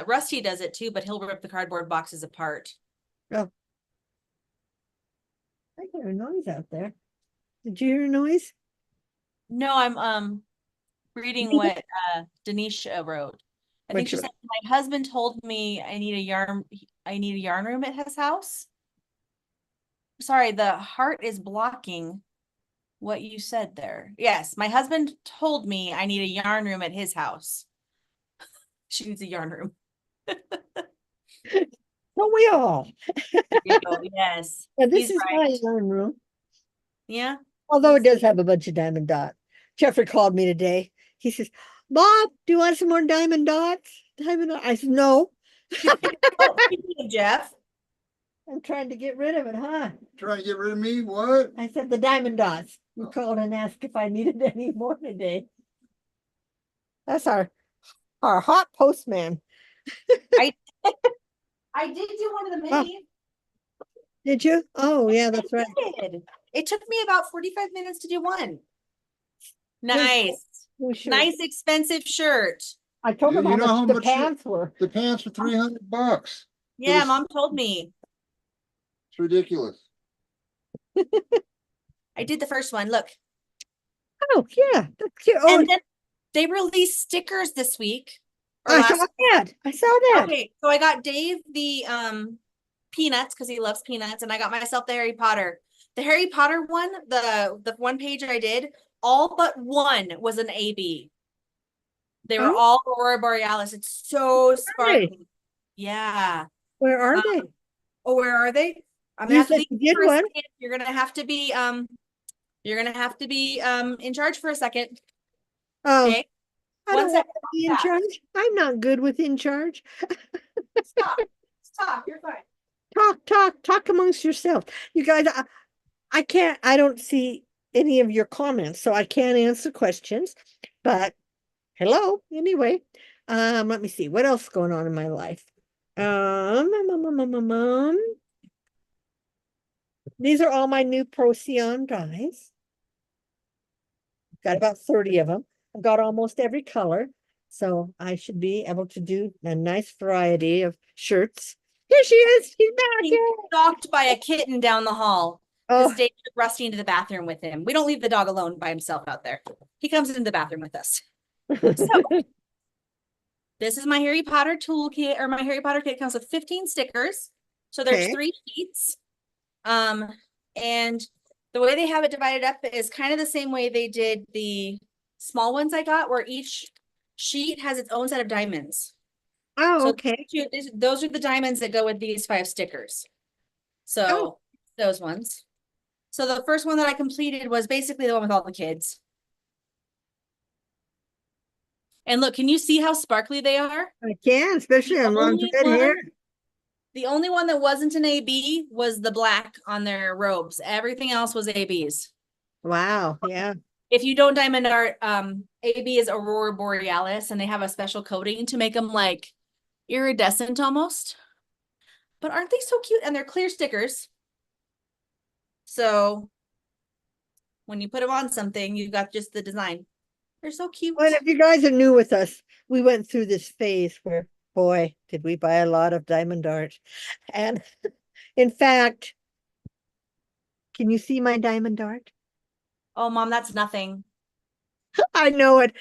Rusty does it too, but he'll rip the cardboard boxes apart. oh, I hear a noise out there. Did you hear a noise? No, I'm reading what Denisha wrote. I think What she you? said my husband told me I need a yarn room at his house. Sorry, the heart is blocking what you said there. Yes, my husband told me I need a yarn room at his house. She needs a yarn room. Don't we all? Yes, Yeah, this he's is right. my yarn room. Yeah. Although it does have a bunch of diamond dots. Jeffrey called me today. He says, Bob, do you want some more diamond dots? Diamond dots? I said, no. Oh, speaking of Jeff, I'm trying to get rid of it, huh? Trying to get rid of me? What? I said the diamond dots. You called and asked if I needed any more today. That's our hot postman. I I did do one of the Oh, mini. did you? Oh, yeah, that's right. It took me about 45 minutes to do one. Who's- Nice. who's sure? Nice expensive shirt. I told You- him you how know much how the much pants were. The pants for $300. Yeah, was- mom told me. It's ridiculous. I did the first one. Look. Oh, yeah. That's cute. Oh, And then they released stickers this week. Or I last saw that. I saw that. Okay, so I got Dave the peanuts because he loves peanuts, and I got myself the Harry Potter. The Harry Potter one, the one page I did, all but one was an AB. They were Oh. all Aurora Borealis. It's so Really? sparkly. Yeah. Where are they? Oh, where are they? I'm You gonna have to said leave you did for a one. second. You're gonna have to be in charge for a second. Oh, Okay. I One don't second. want to be in charge. I'm not good with in charge. Stop. Stop. You're fine. Talk amongst yourself. You guys, I can't, I don't see any of your comments, so I can't answer questions. But hello, anyway. Let me see what else is going on in my life. These are all my new Procyon dyes. Got about 30 of them. I've got almost every color. So I should be able to do a nice variety of shirts. Here she is. She's back. Being stalked by a kitten down the hall. Oh, This Dave took Rusty into the bathroom with him. We don't leave the dog alone by himself out there. He comes into the bathroom with us. So this is my Harry Potter toolkit, or my Harry Potter kit comes with 15 stickers. So there's Okay. 3 sheets. And the way they have it divided up is kind of the same way they did the small ones I got, where each sheet has its own set of diamonds. Oh, So okay. those are the diamonds that go with these 5 stickers. So Oh. those ones. So the first one that I completed was basically the one with all the kids. And look, can you see how sparkly they are? I can, especially The on Ron's only red hair. The only one that wasn't an AB was the black on their robes. Everything else was ABs. Wow. Yeah. If you don't diamond art, AB is Aurora Borealis, and they have a special coating to make them like iridescent almost. But aren't they so cute? And they're clear stickers. So when you put them on something, you've got just the design. They're so cute. Well, if you guys are new with us, we went through this phase where, boy, did we buy a lot of diamond art. And in fact, can you see my diamond art? Oh, Mom, that's nothing. I know it.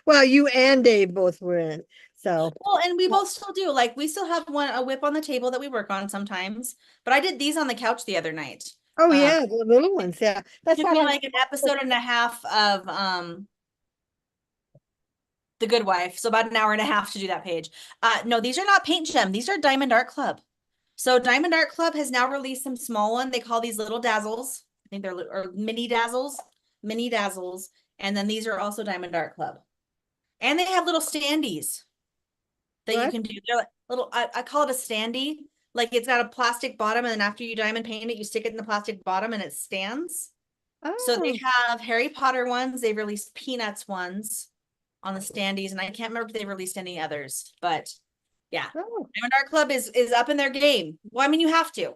Well, you and Dave both were in. So, Well, and we both still do. Like, we still have a whip on the table that we work on sometimes. But I did these on the couch the other night. oh yeah, the little ones. Yeah, that's Took why me I like an episode and a half of The Good Wife. So about an hour and a half to do that page. No, these are not Paint Gem. These are Diamond Art Club. So Diamond Art Club has now released some small one. They call these little dazzles. I think they're or mini dazzles. And then these are also Diamond Art Club. And they have little standees that you What? can do. They're like little, I call it a standee. Like it's got a plastic bottom, and then after you diamond paint it, you stick it in the plastic bottom and it stands. So they Oh, have Harry Potter ones. They've released Peanuts ones on the standees, and I can't remember if they released any others, but yeah. oh. Diamond Art Club is up in their game. Well, I mean, you have to.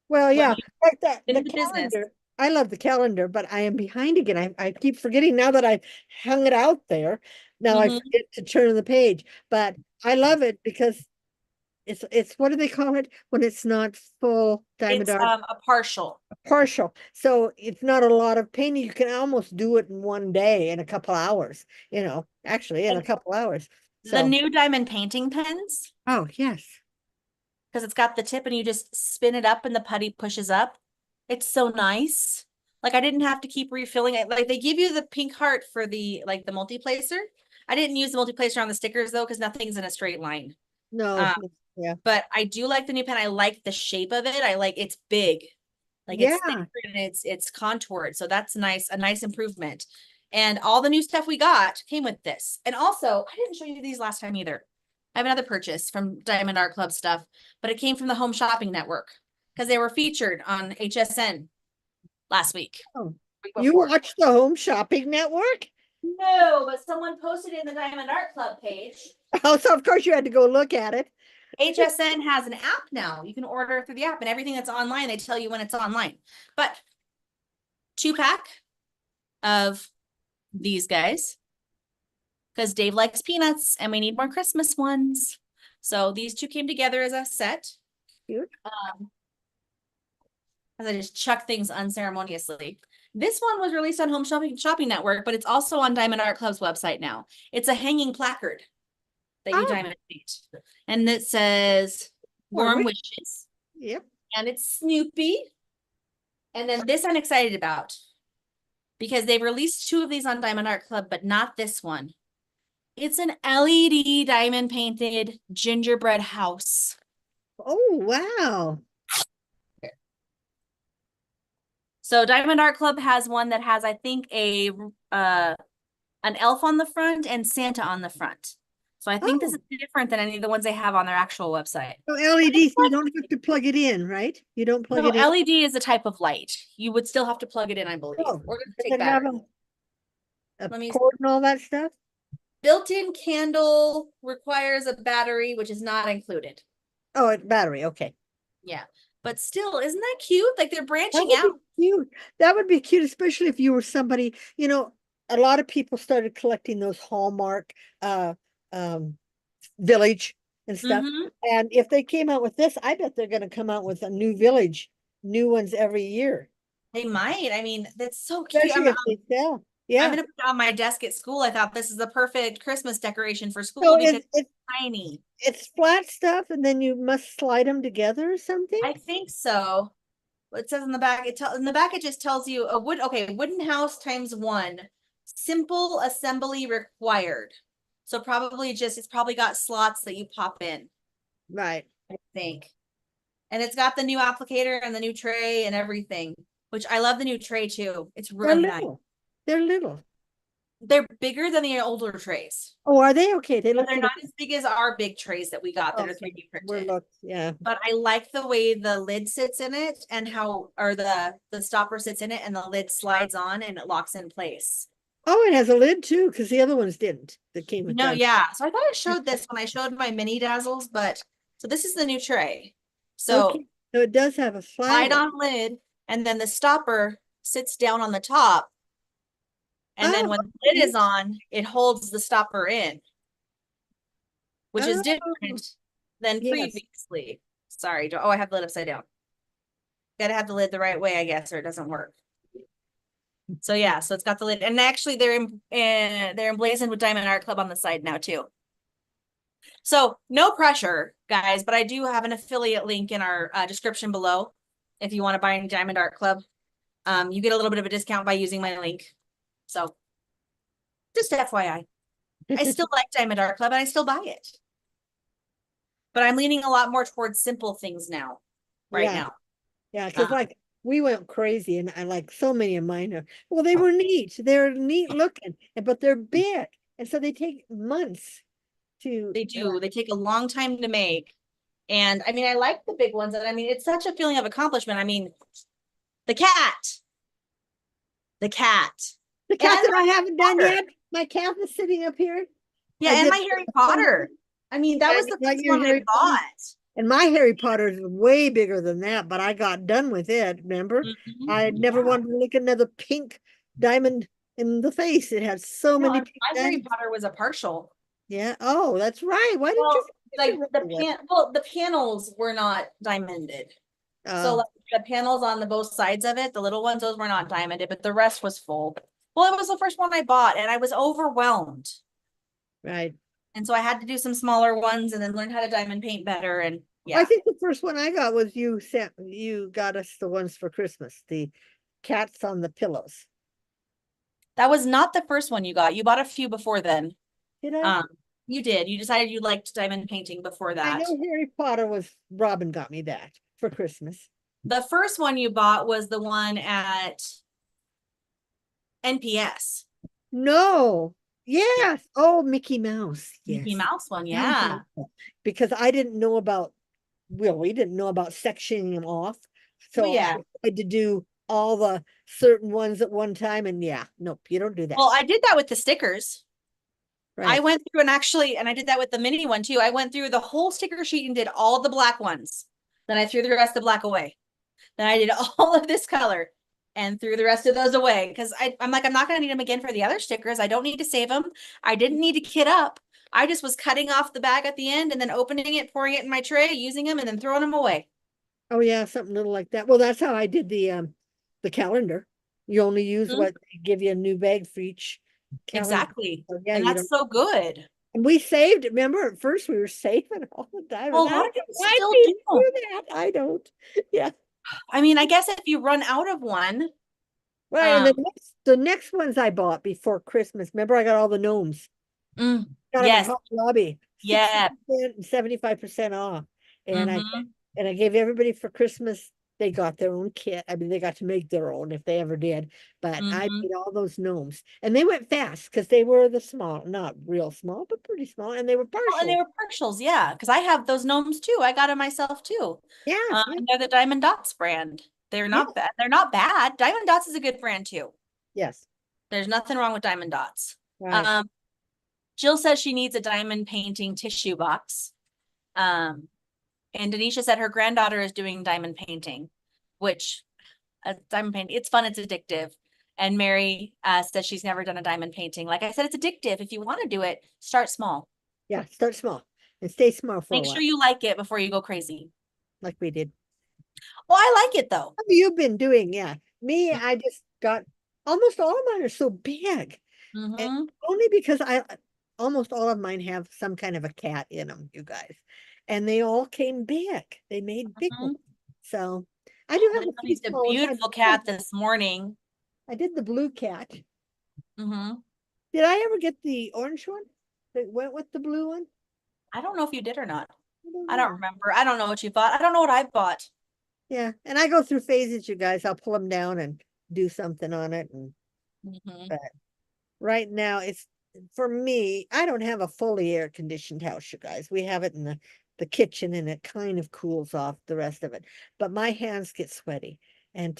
Well, When yeah, you like that. get The into business. calendar. I love the calendar, but I am behind again. I keep forgetting now that I hung it out there. Now I Mhm. forget to turn the page, but I love it because it's what do they call it when it's not full diamond It's art? a partial. Partial. So it's not a lot of painting. You can almost do it in one day in a couple hours, actually in a And couple hours. the So, new diamond painting pens, oh, yes. because it's got the tip and you just spin it up and the putty pushes up. It's so nice. Like I didn't have to keep refilling it. Like they give you the pink heart for the like the multi-placer. I didn't use the multi-placer on the stickers though, because nothing's in a straight line. No, yeah. But I do like the new pen. I like the shape of it. I like it's big. Like it's thick Yeah. and it's contoured. So that's nice, a nice improvement. And all the new stuff we got came with this. And also, I didn't show you these last time either. I have another purchase from Diamond Art Club stuff, but it came from the Home Shopping Network because they were featured on HSN last week. Oh, Week you before. watch the Home Shopping Network? No, but someone posted in the Diamond Art Club page. Oh, so of course you had to go look at it. HSN has an app now. You can order through the app, and everything that's online, they tell you when it's online. But 2-pack of these guys, because Dave likes peanuts and we need more Christmas ones. So these two came together as a set. Cute. As I just chuck things unceremoniously. This one was released on Home Shopping Network, but it's also on Diamond Art Club's website now. It's a hanging placard that you Oh. diamond paint. And it says warm wishes. Yep. And it's Snoopy. And then this I'm excited about because they've released 2 of these on Diamond Art Club, but not this one. It's an LED diamond painted gingerbread house. Oh, wow. So Diamond Art Club has one that has, I think, an elf on the front and Santa on the front. So I think this Oh. is different than any of the ones they have on their actual website. So LEDs, you don't have to plug it in, right? You don't plug So it in. LED is a type of light. You would still have to plug it in, I believe. Oh, Or does take it have batteries. a Let me- cord and all that stuff? Built-in candle requires a battery, which is not included. Oh, battery. Okay. Yeah. But still, isn't that cute? Like they're That branching would out. be cute. That would be cute, especially if you were somebody, a lot of people started collecting those Hallmark village and stuff. Mhm. And if they came out with this, I bet they're gonna come out with a new village, new ones every year. They might. I mean, that's so cute. Especially if they sell. I'm Yeah. gonna put it on my desk at school. I thought this is the perfect Christmas decoration for school So because it's it's tiny. it's flat stuff and then you must slide them together or something? I think so. It says in the back, in the back it just tells you a wooden house ×1. Simple assembly required. So it's probably got slots that you pop in, Right. I think. And it's got the new applicator and the new tray and everything, which I love the new tray too. It's They're really nice. little. They're little. They're bigger than the older trays. Oh, are they? Okay. They But look they're little. not as big as our big trays that we got that are Okay. 3D We're printed. yeah. But I like the way the lid sits in it and or the stopper sits in it and the lid slides on and it locks in place. Oh, it has a lid too, because the other ones didn't. That came with No, them. yeah. So I thought I showed this when I showed my mini dazzles, but so this is the new tray. So So it does have a slide slide. on lid and then the stopper sits down on the top And then Oh, when the lid is on, it holds the stopper in, which is oh, different than yes. previously. Sorry. Oh, I have the lid upside down. Gotta have the lid the right way, I guess, or it doesn't work. So yeah, so it's got the lid, and actually they're emblazoned with Diamond Art Club on the side now too. So no pressure, guys, but I do have an affiliate link in our description below if you want to buy any Diamond Art Club. You get a little bit of a discount by using my link. So just FYI, I still like Diamond Art Club and I still buy it. But I'm leaning a lot more towards simple things now, right Yeah. now. Yeah, because like we went crazy and I like so many of mine are, well, they were neat. They're neat looking, but they're big. And so they take months to They do. They take a long time to make. And I mean, I like the big ones. And I mean, it's such a feeling of accomplishment. I mean, the cat. The cat. The cat And that I haven't done Potter. yet. My cat is sitting up here. Yeah, I and did my Harry Potter. I mean, that Yeah, was the like first your one I Harry Potter. bought. And my Harry Potter is way bigger than that, but I got done with it, remember? Mhm. I never Yeah. wanted to look another pink diamond in the face. It had so No, many and pink my Harry diamonds. Potter was a partial. Yeah. Oh, that's right. Why didn't you Well, finish like it right away? the panels were not diamonded. So Oh, like the panels on the both sides of it, the little ones, those were not diamonded, but the rest was full. Well, it was the first one I bought and I was overwhelmed. right. And so I had to do some smaller ones and then learn how to diamond paint better. And I yeah, think the first one I got was you got us the ones for Christmas, the cats on the pillows. that was not the first one you got. You bought a few before then. Did I? Um, you did. You decided you liked diamond painting before I that. know Harry Potter was Robin got me that for Christmas. The first one you bought was the one at NPS. No. Yes. Oh, Mickey Mouse. Mickey Yes. Mouse one, That was yeah. wonderful. Because I didn't know about, well, we didn't know about sectioning them off. So Oh, yeah. I had to do all the certain ones at one time. And yeah, nope, you don't do that. Well, I did that with the stickers. I Right. went through and I did that with the mini one too. I went through the whole sticker sheet and did all the black ones. Then I threw the rest of the black away. Then I did all of this color and threw the rest of those away because I'm like, I'm not going to need them again for the other stickers. I don't need to save them. I didn't need to kit up. I just was cutting off the bag at the end and then opening it, pouring it in my tray, using them, and then throwing them away. Oh yeah, something little like that. Well, that's how I did the calendar. You only use Mhm. what they give you a new bag for each calendar. Exactly. So, yeah, And you that's don't. so good. And we saved. Remember, at first we were saving all the time. Well, a and I lot don't of know people why still people do. do that. I don't. Yeah. I mean, I guess if you run out of one, Right. And um, the next ones I bought before Christmas. Remember, I got all the gnomes. Got them at yes, Hot Lobby. yeah. 60% and 75% off. And Mhm. I gave everybody for Christmas, they got their own kit. I mean, they got to make their own if they ever did. But I Mhm. made all those gnomes. And they went fast because they were the small, not real small, but pretty small. And they were Well, and they partial. were partials, yeah, because I have those gnomes too. I got them myself too. Yeah. Yeah. And they're the Diamond Dots brand. They're Yeah. not bad. They're not bad. Diamond Dots is a good brand too. Yes. There's nothing wrong with Diamond Dots. Right. Jill says she needs a diamond painting tissue box. And Denisha said her granddaughter is doing diamond painting, which diamond painting, it's fun, it's addictive. And Mary says she's never done a diamond painting. Like I said, it's addictive. If you want to do it, start small. Yeah. Start small and stay small for a Make while, sure you like it before you go crazy. like we did. Well, I like it though. What have you been doing? Yeah. Me, I just got almost all of mine are so big. And Mhm. only because I almost all of mine have some kind of a cat in them, you guys. And they all came big. They made big Mhm. ones. So I do have a few Released a small ones. beautiful cat this morning. I did the blue cat. Hmm. Did I ever get the orange one that went with the blue one? I don't know if you did or not. I I don't know. remember. I don't know what you bought. I don't know what I bought. Yeah. And I go through phases, you guys. I'll pull them down and do something on it. And Mhm. but right now it's for me, I don't have a fully air conditioned house, you guys. We have it in the kitchen and it kind of cools off the rest of it. But my hands get sweaty. And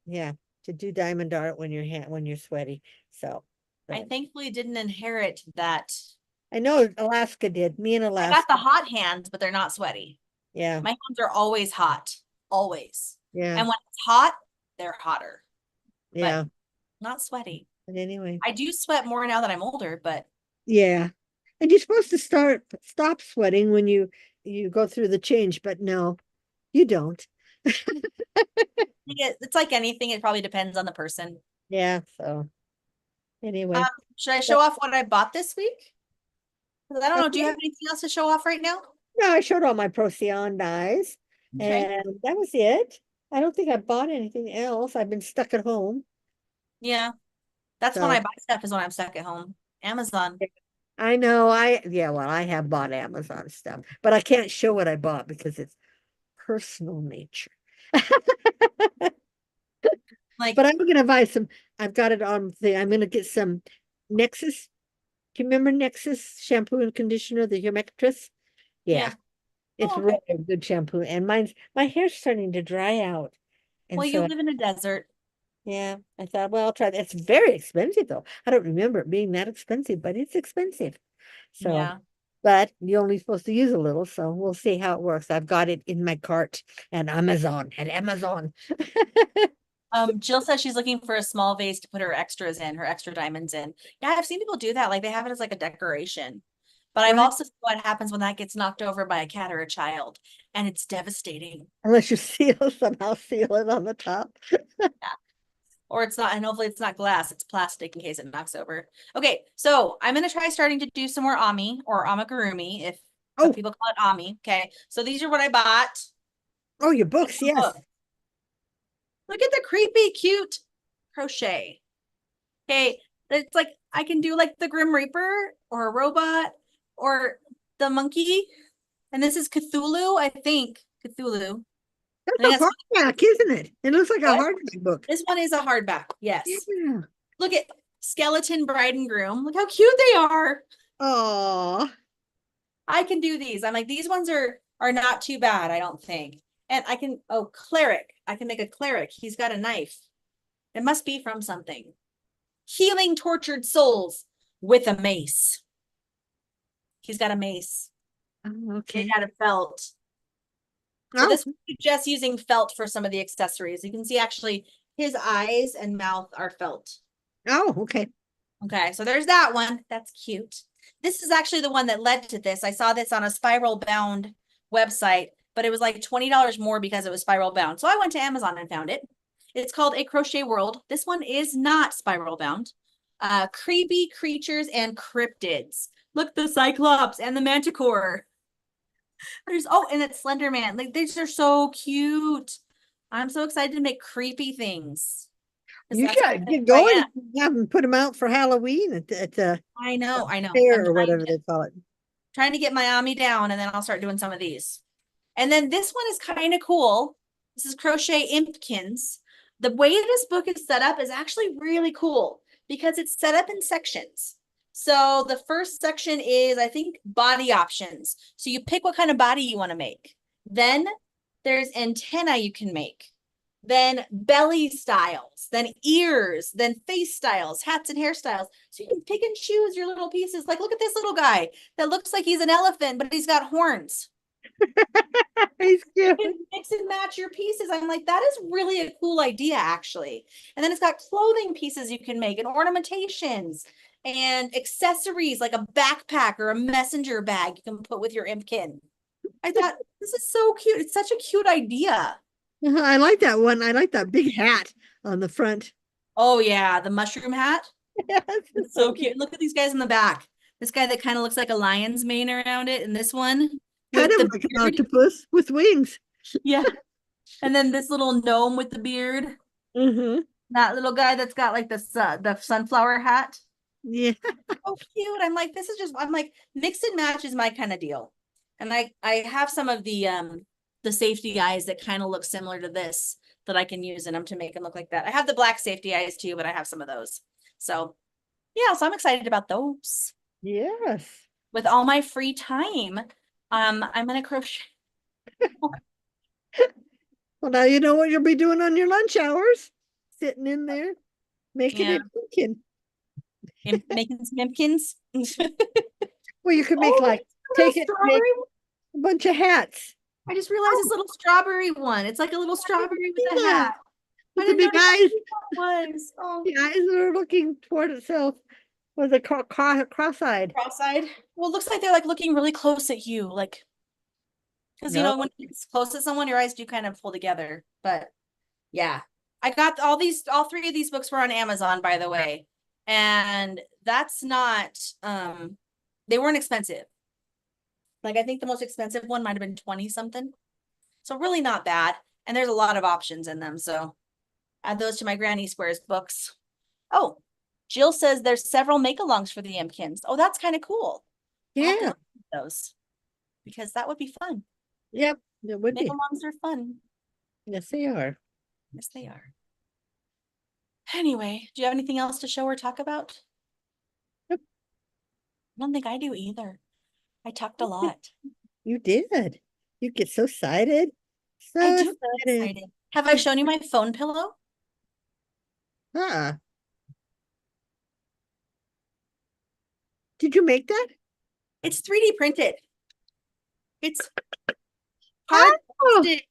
yeah, to do diamond art when when you're sweaty. So I but thankfully didn't inherit that. I know Alaska did. Me in I got Alaska. the hot hands, but they're not sweaty. Yeah, My hands are always hot, always. yeah, And when it's hot, they're hotter, but yeah. not sweaty. But anyway, I do sweat more now that I'm older, but yeah. And you're supposed to stop sweating when you go through the change, but no, you don't. it's like anything. It probably depends on the person. Yeah, so Um, anyway. should I show But off what I bought this week? 'Cause I don't know. Do you okay. have anything else to show off right now? No, I showed all my Procyon dyes, Okay. and that was it. I don't think I bought anything else. I've been stuck at home. Yeah. That's when So I buy stuff is when I'm stuck at home. Amazon. I know yeah, well, I have bought Amazon stuff, but I can't show what I bought because it's personal nature. Like, But I'm gonna buy some, I've got it on the, I'm gonna get some Nexus. Do you remember Nexus shampoo and conditioner, the humectress? Yeah, yeah. it's Oh, okay. really a good shampoo. And my hair's starting to dry out. And Well, you so live in a desert. yeah, I thought, well, I'll try that. It's very expensive though. I don't remember it being that expensive, but it's expensive. So, Yeah. but you're only supposed to use a little, so we'll see how it works. I've got it in my cart and Amazon. Jill says she's looking for a small vase to put her extras in, her extra diamonds in. Yeah, I've seen people do that. Like they have it as like a decoration. But I've Right. also seen what happens when that gets knocked over by a cat or a child, and it's devastating. Unless you somehow seal it on the top. Or it's not, and hopefully it's not glass, it's plastic in case it knocks over. Okay, so I'm gonna try starting to do some more Ami or amigurumi, if some Oh, people call it Ami. Okay, so these are what I bought. oh, your books, yes. Look, look at the creepy, cute crochet. Okay, it's like I can do like the Grim Reaper or a robot or the monkey. And this is Cthulhu, I think. Cthulhu. I think That's a hardback, isn't it? It looks like a what? hardback book. This one is a hardback. Yes. Yeah. Look at skeleton bride and groom. Look how cute they are. Oh, I can do these. I'm like, these ones are not too bad, I don't think. And I can, oh, cleric. I can make a cleric. He's got a knife. It must be from something. Healing tortured souls with a mace. He's got a mace okay. made out of felt. So Oh, this is just using felt for some of the accessories. You can see actually his eyes and mouth are felt. oh, okay. Okay, so there's that one. That's cute. This is actually the one that led to this. I saw this on a spiral bound website, but it was like $20 more because it was spiral bound. So I went to Amazon and found it. It's called A Crochet World. This one is not spiral bound. Creepy creatures and cryptids. Look, the Cyclops and the Manticore. There's, oh, and it's Slender Man. Like, these are so cute. I'm so excited to make creepy things. You That's gotta what get I going. am. Have them put them out for Halloween at the I know. I'm fair or whatever they call it. trying to get my Ami down, and then I'll start doing some of these. And then this one is kind of cool. This is Crochet Impkins. The way this book is set up is actually really cool because it's set up in sections. So the first section is, I think, body options. So you pick what kind of body you want to make. Then there's antenna you can make. Then belly styles, then ears, then face styles, hats and hairstyles. So you can pick and choose your little pieces. Like, look at this little guy that looks like he's an elephant, but he's got horns. He's You cute. can mix and match your pieces. I'm like, that is really a cool idea, actually. And then it's got clothing pieces you can make and ornamentations and accessories like a backpack or a messenger bag you can put with your impkin. I thought, this is so cute. It's such a cute idea. I like that one. I like that big hat on the front. Oh, yeah, the mushroom hat. Yes, It's so cute. Look at these guys in the back. This guy that kind of looks like a lion's mane around it, and this one kind with of the like an beard. octopus with wings. Yeah. And then this little gnome with the beard. Mm-hmm. That little guy that's got like the sunflower hat. Yeah. Oh, cute. I'm like, this is just, I'm like, mix and match is my kind of deal. And I have some of the safety eyes that kind of look similar to this that I can use in them to make them look like that. I have the black safety eyes too, but I have some of those. So yeah, so I'm excited about those. Yes. With all my free time, I'm gonna crochet. Well, now you know what you'll be doing on your lunch hours. Sitting in there, making Yeah. it cooking. And making some impkins. Well, you could make Oh, like a little take it, make strawberry one. a bunch of hats. I just realized this little strawberry one. It's like a little strawberry with a Yeah. hat. With the didn't big notice eyes, how it was. Oh, the eyes are looking toward itself with a cross-eyed. cross-eyed. Well, it looks like they're like looking really close at you, like because you No. know when it's close to someone, your eyes do kind of pull together. But yeah, I got all three of these books were on Amazon, by the way, and that's not they weren't expensive. Like I think the most expensive one might have been 20 something, so really not bad. And there's a lot of options in them, so add those to my Granny Squares books. Oh, Jill says there's several make-alongs for the Mkins. Oh, that's kind of cool. I'll have to Yeah. look at those because that would be fun. Yep. It would be. Make-alongs are fun. Yes, they are. Yes, they are. Anyway, do you have anything else to show or talk about? Nope. I don't think I do either. I talked a lot. You did. You get so excited. So I do get excited. excited. Have I shown you my phone pillow? Did you make that? It's 3D printed. It's hard Oh, plastic.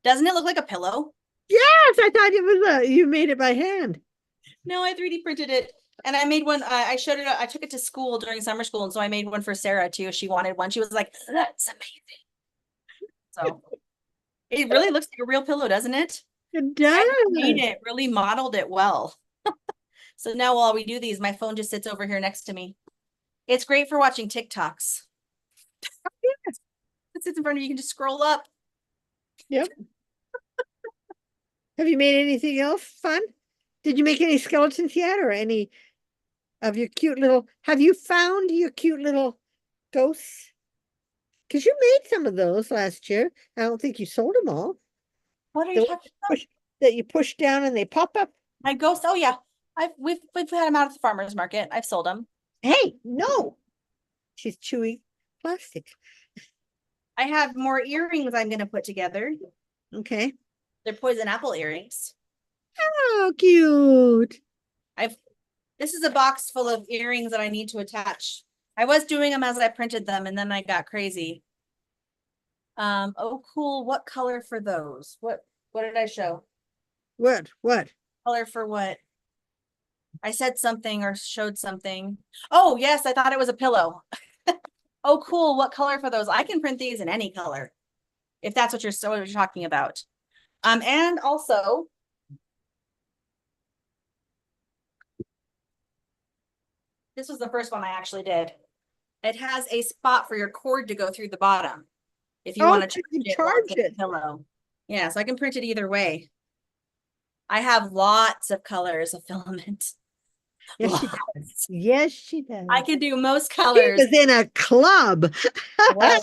Doesn't it look like a pillow? yes, I thought it was you made it by hand. No, I 3D printed it. And I made one, I showed it, I took it to school during summer school. And so I made one for Sarah too. She wanted one. She was like, that's amazing. So it really looks like a real pillow, doesn't it? It I made does. it, really modeled it well. So now while we do these, my phone just sits over here next to me. It's great for watching TikToks. It sits in front of you, you can just scroll up. Yep. Have you made anything else fun? Did you make any skeletons yet or any of your cute little, have you found your cute little ghosts? Because you made some of those last year. I don't think you sold them all. What are you The talking about? that you push down and they pop up. My ghost. Oh yeah. We've had them out at the farmer's market. I've sold them. Hey, no. She's chewing plastic. I have more earrings I'm gonna put together. Okay. They're poison apple earrings. Oh, cute. This is a box full of earrings that I need to attach. I was doing them as I printed them and then I got crazy. Oh cool. What color for those? What did I show? What? Color for what? I said something or showed something. Oh yes, I thought it was a pillow. Oh cool. What color for those? I can print these in any color. If that's what you're talking about. And also this was the first one I actually did. It has a spot for your cord to go through the bottom. If you want to charge it. pillow. Yeah, so I can print it either way. I have lots of colors of filament. Yes, she does. Yes, she does. I can do most She colors. was in a club. I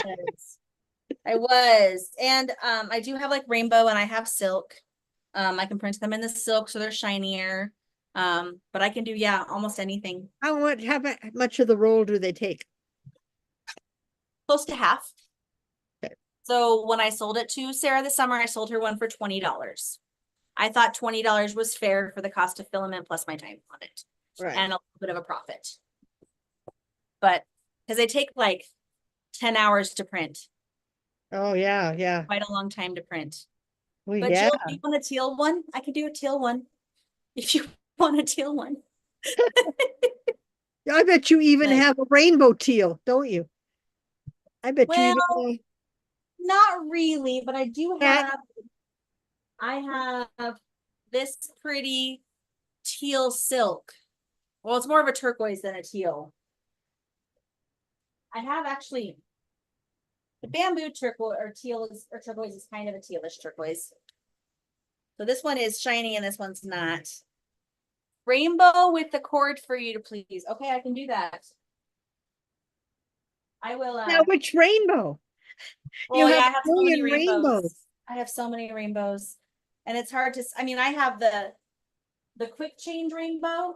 was. And I do have like rainbow and I have silk. I can print them in the silk so they're shinier. But I can do, yeah, almost anything. How much of the roll do they take? Close to half. Okay. So when I sold it to Sarah this summer, I sold her one for $20. I thought $20 was fair for the cost of filament plus my time on it. Right. And a little bit of a profit. But because they take like 10 hours to print. Oh, yeah. Quite a long time to print. Well, But yeah. Jill, do you want a teal one? I can do a teal one. If you want a teal one. I bet you even Like- have a rainbow teal, don't you? I bet you even Not really, but I do Yeah. I have this pretty teal silk. Well, it's more of a turquoise than a teal. I have actually the bamboo turquoise or turquoise is kind of a tealish turquoise. So this one is shiny and this one's not. Rainbow with the cord for you to please. Okay, I can do that. I will. now which rainbow? Well, You yeah, have I have so many 1,000,000 rainbows. rainbows. I have so many rainbows, and it's hard to. I mean, I have the quick change rainbow,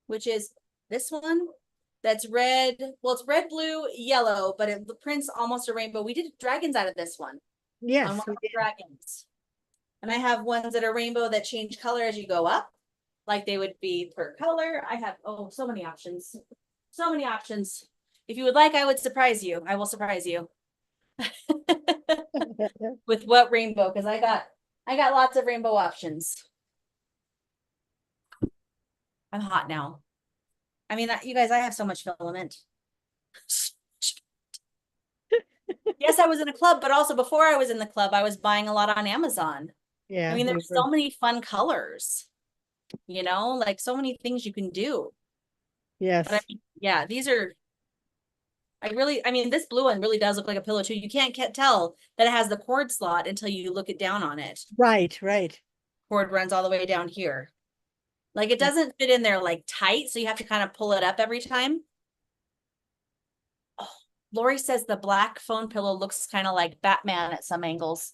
which is this one. That's red. Well, it's red, blue, yellow, but it prints almost a rainbow. We did dragons out of this one. Yes, On one we of the did. dragons. And I have ones that are rainbow that change color as you go up, like they would be per color. I have so many options. So many options. If you would like, I would surprise you. I will surprise you. With what rainbow? Because I got I got lots of rainbow options. I'm hot now. I mean, you guys, I have so much filament. Yes, I was in a club, but also before I was in the club, I was buying a lot on Amazon. Yeah. I mean, we there's were- so many fun colors, like so many things you can do. Yes. But I mean, yeah, these are, I mean, this blue one really does look like a pillow too. You can't tell that it has the cord slot until you look it down on it. Right, right. Cord runs all the way down here. Like it doesn't fit in there like tight, so you have to kind of pull it up every time. Oh, Lori says the black phone pillow looks kind of like Batman at some angles.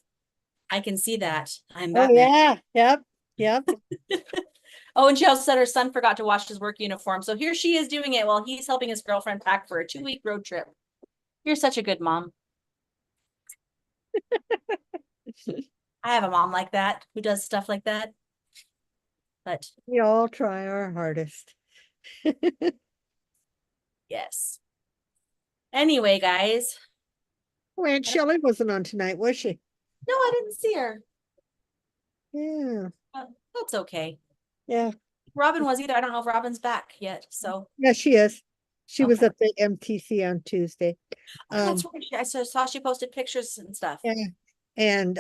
I can see that. I'm Oh, Batman. yeah. Yep. Yep. Oh, and she also said her son forgot to wash his work uniform. So here she is doing it while he's helping his girlfriend pack for a 2-week road trip. You're such a good mom. I have a mom like that who does stuff like that. But We all try our hardest. yes. Anyway, guys. Oh, Aunt Shelley wasn't on tonight, was she? No, I didn't see her. Yeah. That's okay. Yeah. Robin was either. I don't know if Robin's back yet. So Yeah, she is. She was Okay. at the MTC on Tuesday. that's right. I saw she posted pictures and stuff. Yeah. And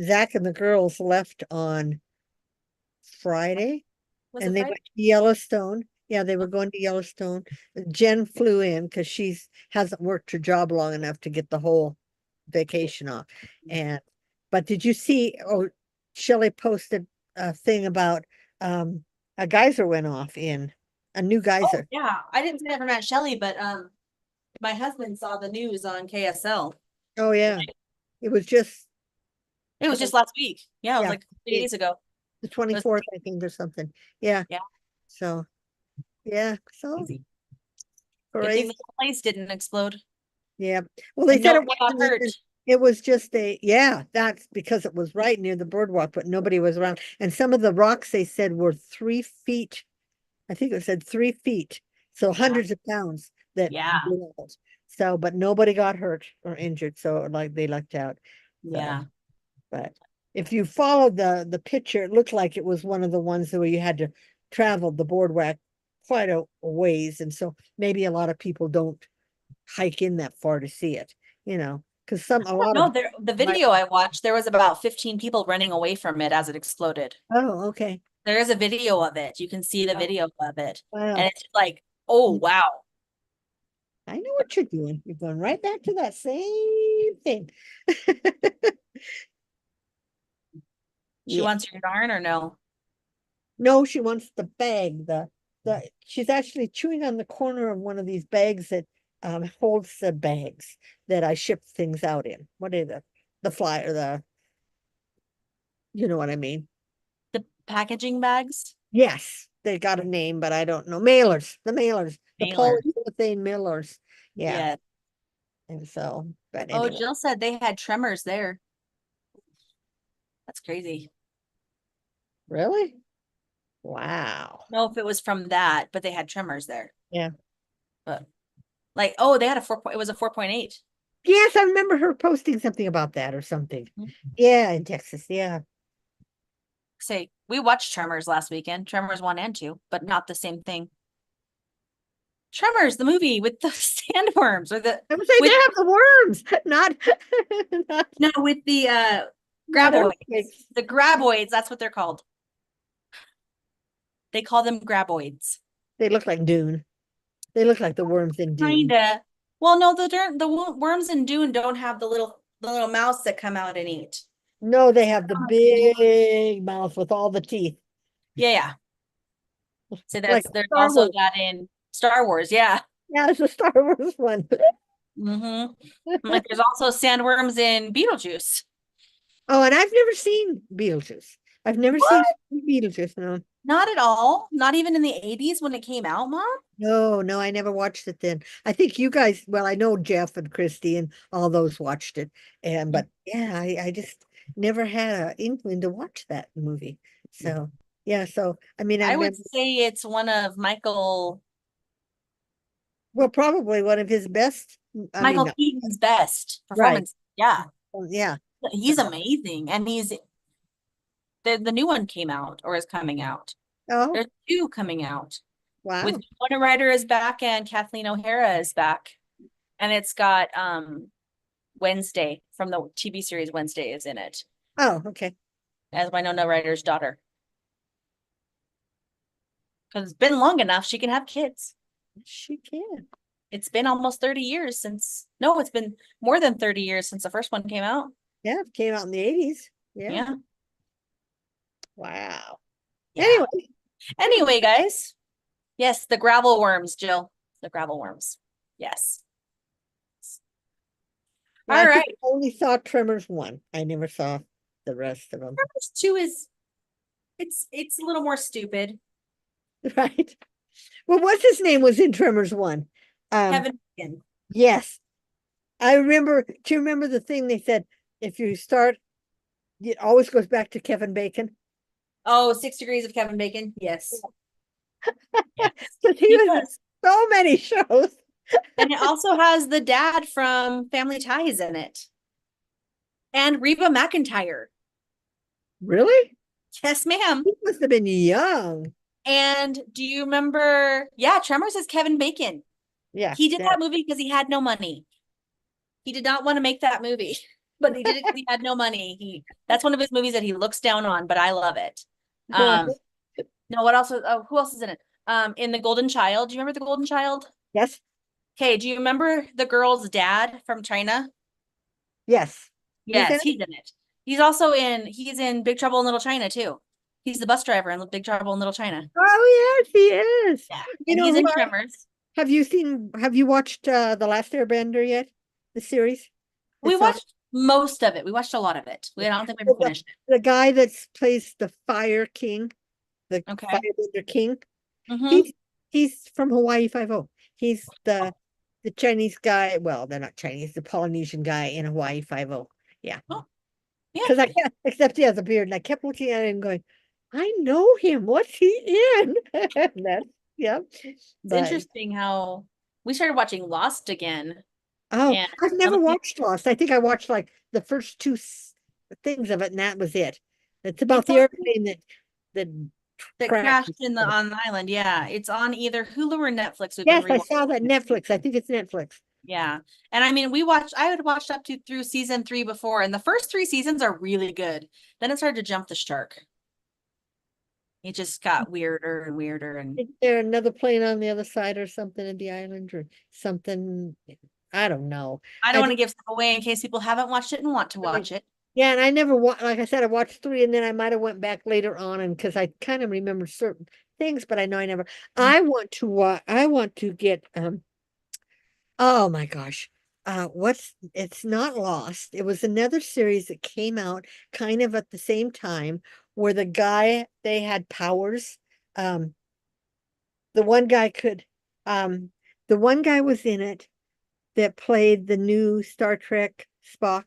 Zach and the girls left on Friday Was and it they Friday? went to Yellowstone. Yeah, they were going to Yellowstone. Jen flew in because hasn't worked her job long enough to get the whole vacation off. But did you see, Shelley posted a thing about a geyser went off a new Oh, geyser. yeah. I didn't see that from Aunt Shelley, but my husband saw the news on KSL. Oh yeah. It was just It was just last week. Yeah, it was Yeah. like 3 days ago. the 24th, I think, or something. Yeah. Yeah. So yeah, so Crazy. Good thing crazy. the whole place didn't explode. Yeah. Well, they And said nobody got hurt. it was just that's because it was right near the boardwalk, but nobody was around. And some of the rocks they said were 3 feet. I think it said 3 feet. So hundreds of pounds that Yeah. blew out. So, but nobody got hurt or injured. So like they lucked out. So, Yeah. But if you followed the picture, it looked like it was one of the ones where you had to travel the boardwalk quite a ways. And so maybe a lot of people don't hike in that far to see it, because a lot No, of, the video I watched, there was about 15 people running away from it as it exploded. oh, okay. There is a video of it. You can see the video of it. Wow. And it's like, oh, wow. I know what you're doing. You're going right back to that same thing. She Yeah. wants your yarn or no? No, she wants the bag. She's actually chewing on the corner of one of these bags that holds the bags that I ship things out in. What are the flyer, you know what I mean? The packaging bags? Yes, they got a name, but I don't know. The mailers, the Mailer. polyurethane mailers. Yeah. Yeah. And so, but Oh, anyway, Jill said they had tremors there. That's crazy. really? Wow. Know if it was from that, but they had tremors there. Yeah. But like, oh, they had it was a 4.8. Yes, I remember her posting something about that or something. Mhm. Yeah, in Texas. Yeah. Say, we watched Tremors last weekend, Tremors 1 and 2, but not the same thing. Tremors, the movie with the sandworms or the I would say they have the worms, not no, with the not graboids. earthquakes. The graboids, that's what they're called. They call them graboids. They look like Dune. They look like the worms in Dune. Kinda. Well, no, the worms in Dune don't have the little mouse that come out and eat. No, they have the big mouth with all the teeth. Yeah. So Like there's Star also Wars. that in Star Wars, yeah. Yeah, it's a Star Wars one. Like there's also sandworms in Beetlejuice. Oh, and I've never seen Beetlejuice. I've never seen Beetlejuice, no. Not at all. Not even in the 80s when it came out, Mom. No, I never watched it then. I think you guys, well, I know Jeff and Christy and all those watched it. But yeah, I just never had an inkling to watch that movie. So yeah, so I mean, I would say it's one of well, probably one of his best. Michael Keaton's best performance. Yeah. Yeah. He's amazing. And he's the new one came out or is coming out. Oh, There's two coming out. wow. With Winona Ryder is back and Kathleen O'Hara is back. And it's got Wednesday from the TV series Wednesday is in it Oh, okay. as Winona Ryder's daughter. Because it's been long enough, she can have kids. She can. It's been almost 30 years since, no, it's been more than 30 years since the first one came out. Yeah, it came out in the 80s. Yeah. Yeah. Wow. Yeah. Anyway, Anyway, guys. Yes, the gravel worms, Jill. The gravel worms. Yes. I All think right. I only saw Tremors 1. I never saw the rest of them. Tremors 2 is it's a little more stupid. Right. Well, what's his name was in Tremors 1? Kevin Bacon. Yes. I remember, do you remember the thing they said, if you start, it always goes back to Kevin Bacon? Oh, 6 Degrees of Kevin Bacon. Yes. Yes. Because he He was in does. so many shows. And it also has the dad from Family Ties in it. And Reba McEntire. Really? Yes, ma'am. He must have been young. And do you remember? Yeah, Tremors is Kevin Bacon. Yeah. He did that movie because he had no money. He did not want to make that movie, but he did it because he had no money. That's one of his movies that he looks down on, but I love it. No, what else? Who else is in it? In The Golden Child. Do you remember The Golden Child? Yes. Okay, do you remember the girl's dad from China? Yes. Yes, he's in it. He's in Big Trouble in Little China too. He's the bus driver in Big Trouble in Little China. Oh, yes, he is. Yeah. You And know he's in what? Tremors. Have you watched The Last Airbender yet? The series? We It's on- watched most of it. We watched a lot of it. I don't think we Well, ever finished it. The guy that plays the Fire King, the Okay. Firebender King, Mhm. he's from Hawaii Five-0. He's the Chinese guy. Well, they're not Chinese, the Polynesian guy in Hawaii Five-0. Yeah. Oh, yeah. Because I can't, except he has a beard, and I kept looking at it and going, I know him. What's he in? And that's, yeah. It's But interesting how we started watching Lost again. oh, And I've never some people- watched Lost. I think I watched like the first two things of it, and that was it. It's about It's the on- airplane that that crashed. crashed on the island. Yeah, it's on either Hulu or Netflix. We've Yes, been I saw that rewatching it. Netflix. I think it's Netflix. Yeah, and I mean, I had watched up to through season 3 before, and the first 3 seasons are really good. Then it started to jump the shark. It just got weirder and weirder, and Is there another plane on the other side or something of the island or something? I don't know. I don't I want to give stuff away in case people haven't watched it and want to watch it. Yeah, and I never like I said, I watched 3 and then I might have went back later on and because I kind of remember certain things, but I know I never. I want to get oh my gosh. It's not Lost. It was another series that came out kind of at the same time where they had powers. The one guy was in it that played the new Star Trek Spock.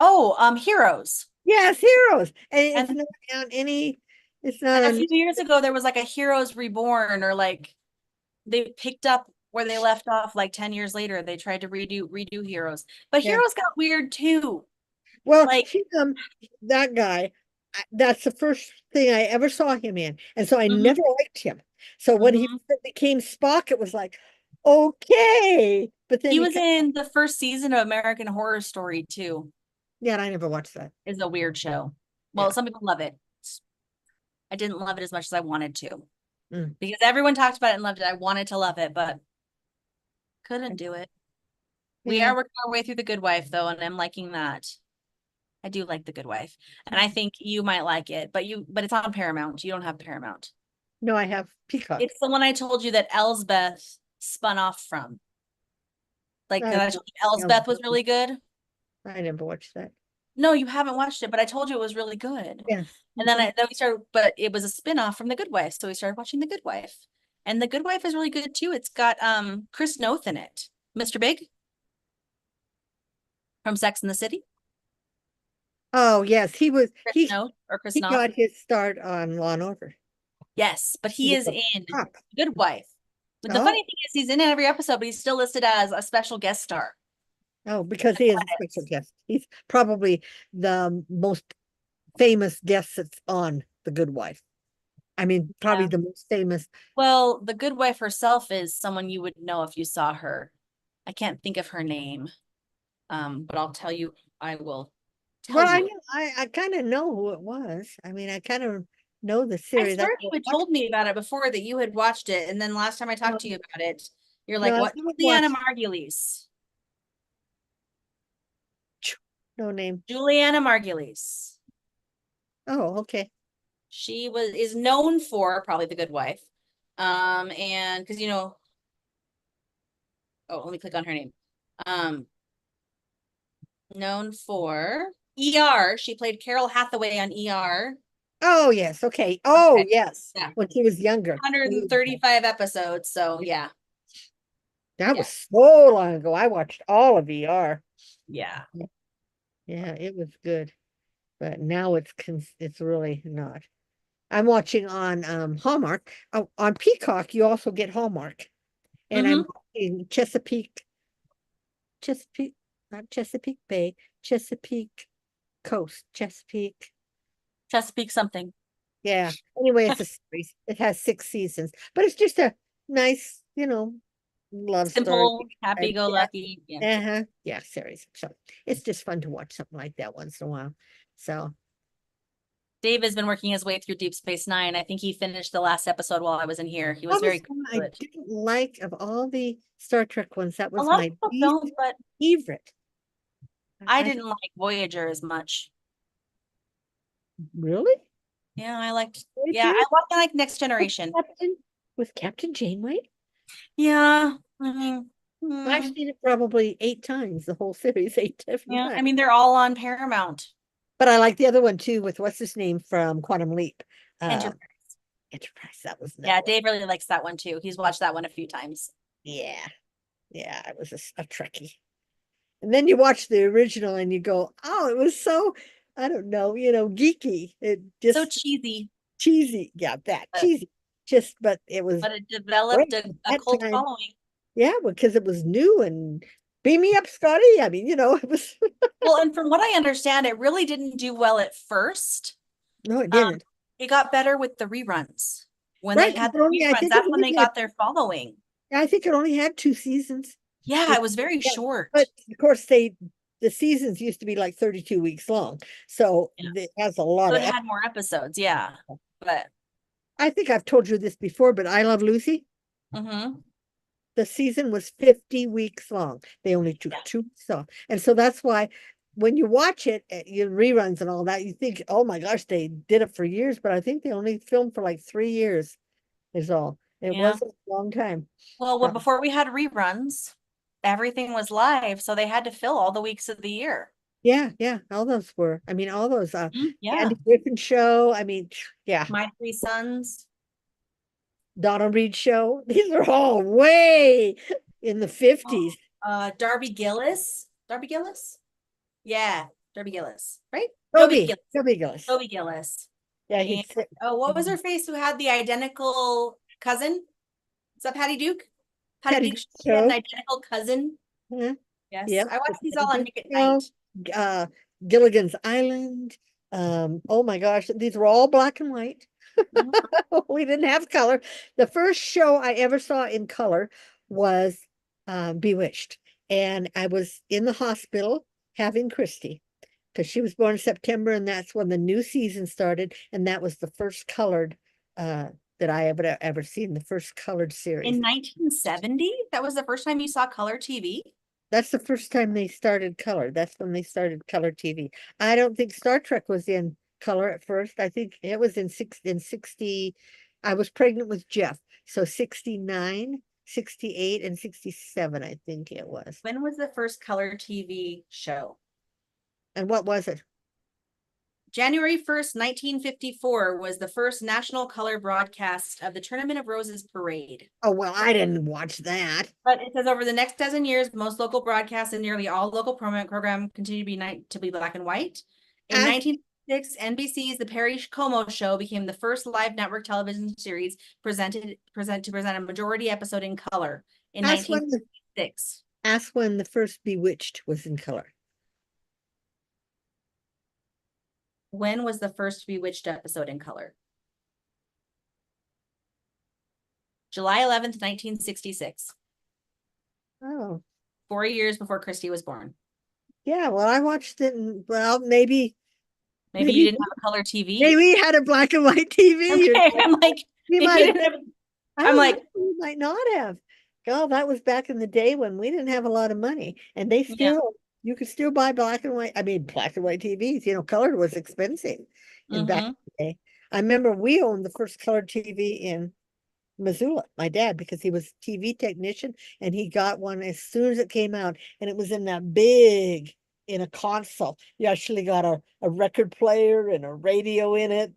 Oh, Heroes. Yes, Heroes. And it's And- not on any, it's not And a on, few years ago, there was like a Heroes Reborn, or like they picked up where they left off. Like 10 years later, they tried to redo Heroes, but Yeah. Heroes got weird too. well, like- that guy, that's the first thing I ever saw him in. And so I Mhm. never liked him. So when he became Spock, it was like, okay. But then He was in the first season of American Horror Story too. yeah, and I never watched that. Is a weird show. Well, Yeah. some people love it. I didn't love it as much as I wanted to. Mm. Because everyone talked about it and loved it. I wanted to love it, but couldn't do it. We Yeah. are working our way through The Good Wife though, and I'm liking that. I do like The Good Wife. And I think you might like it, but it's on Paramount. You don't have Paramount. No, I have Peacock. It's the one I told you that Elsbeth spun off from. Like, I 'cause I don't told you Elsbeth was really good. I never watched that. No, you haven't watched it, but I told you it was really good. Yes. And then we started, but it was a spin-off from The Good Wife. So we started watching The Good Wife. And The Good Wife is really good too. It's got Chris Noth in it. Mr. Big from Sex and the City. Oh, yes, Chris he Noth or Chris he Noth. got his start on Law and Order. Yes, but he He is was in Cop. The Good Wife. But the Oh. funny thing is he's in every episode, but he's still listed as a special guest star. Oh, because he is a special guest. He's probably the most famous guests that's on The Good Wife. I mean, probably Yeah. the most famous. Well, the good wife herself is someone you would know if you saw her. I can't think of her name. But I'll tell you, I will tell Well, I you. know, I kind of know who it was. I mean, I kind of know the I series. swear you had told me about it before that you had watched it, and then last time I talked to you about it, you're like, No, I "What? haven't Juliana watched. Margulies." No name. Juliana Margulies. Oh, okay. She is known for probably The Good Wife. And because oh, let me click on her name. Known for ER. She played Carol Hathaway on ER. Oh, yes. Okay. Oh, Okay. yes. Yeah. When she was younger. 135 episodes. So yeah. That Yeah. was so long ago. I watched all of ER. Yeah. Yeah, it was good. But now it's really not. I'm watching on Hallmark. Oh, on Peacock, you also get Hallmark. And I'm watching Chesapeake, not Chesapeake Bay, Chesapeake Coast, Chesapeake. Chesapeake something. Yeah. Anyway, it's a series. It has 6 seasons, but it's just a nice, love story. Simple, happy-go-lucky. Yeah. Yeah, series. So it's just fun to watch something like that once in a while. So Dave has been working his way through Deep Space Nine. I think he finished the last episode while I was in here. He was that very was one I good. didn't like of all the Star Trek ones. That A was lot of my people least don't, but favorite. I didn't like Voyager as much. Really? Yeah, I liked. Voyager? Yeah, I like Next Generation. With Captain Janeway? Yeah, I mean, I've seen it probably 8 times, the whole series, 8 different yeah. I times. mean, they're all on Paramount. But I like the other one too, with what's his name from Quantum Leap. Enterprise. Enterprise. That was Yeah, nice. Dave really likes that one too. He's watched that one a few times. Yeah. Yeah, it was a Trekkie. And then you watch the original and you go, oh, it was so, I don't know, geeky. It So just cheesy, cheesy. Yeah, that but, cheesy. Just, but it was but it developed great a at that cult time. following. Yeah, because it was new and beam me up, Scotty. I mean, it was. Well, and from what I understand, it really didn't do well at first. No, it didn't. It got better with the reruns. When Right, they had 'cause the I reruns, think that's when they got their following. I think it only had 2 seasons. Yeah, it was very Yeah, short. But of course, the seasons used to be like 32 weeks long. So Yeah. it has a lot So of. it had more episodes, yeah. But I think I've told you this before, but I Love Lucy. mhm. The season was 50 weeks long. They only took Yeah. 2 weeks off. And so that's why when you watch it, you reruns and all that, you think, oh my gosh, they did it for years, but I think they only filmed for like 3 years is all. It Yeah. wasn't a long time. Well, before we had reruns, everything was live, so they had to fill all the weeks of the year. Yeah, all those were. I mean, all those Yeah. Andy Griffin show. I mean, yeah, My Three Sons. Donna Reed show. These are all way in the 50s. Darby Gillis. Darby Gillis? Yeah, Darby Gillis, right? Toby Gillis. Toby Gillis. Yeah, And, he's what was her face who had the identical cousin? Is that Patty Duke? Patty Duke, she had Duke. an identical cousin. Mhm. Yes. Yep. I watched these all on Nick at Show, Night. Gilligan's Island. Oh my gosh, these were all black and white. Mhm. We didn't have color. The first show I ever saw in color was Bewitched. And I was in the hospital having Christy because she was born in September, and that's when the new season started. And that was the first colored that I ever seen, the first colored series. In 1970, that was the first time you saw color TV. That's the first time they started color. That's when they started color TV. I don't think Star Trek was in color at first. I think it was in 60. I was pregnant with Jeff. So 69, 68, and 67, I think it was. When was the first color TV show? And what was it? January 1st, 1954 was the first national color broadcast of the Tournament of Roses parade. Oh, well, I didn't watch that. But it says over the next dozen years, most local broadcasts and nearly all local program continue to be black and white. In 1906, NBC's The Perry Como Show became the first live network television series present a majority episode in color in 1906. Ask when the first Bewitched was in color. When was the first Bewitched episode in color? July 11th, 1966. Oh, 4 years before Christy was born. yeah. Well, I watched it and well, maybe Maybe you didn't have a color TV. maybe we had a black and white TV. Okay, I'm like, We if might you have, didn't have, I I'm don't like, know, we might not have. God, that was back in the day when we didn't have a lot of money, and they Yeah. still you could still buy black and white. I mean, black and white TVs. You know, colored was expensive in back in mhm. the day. I remember we owned the first colored TV in Missoula, my dad, because he was TV technician and he got one as soon as it came out, and it was in that big in a console. You actually got a record player and a radio in it,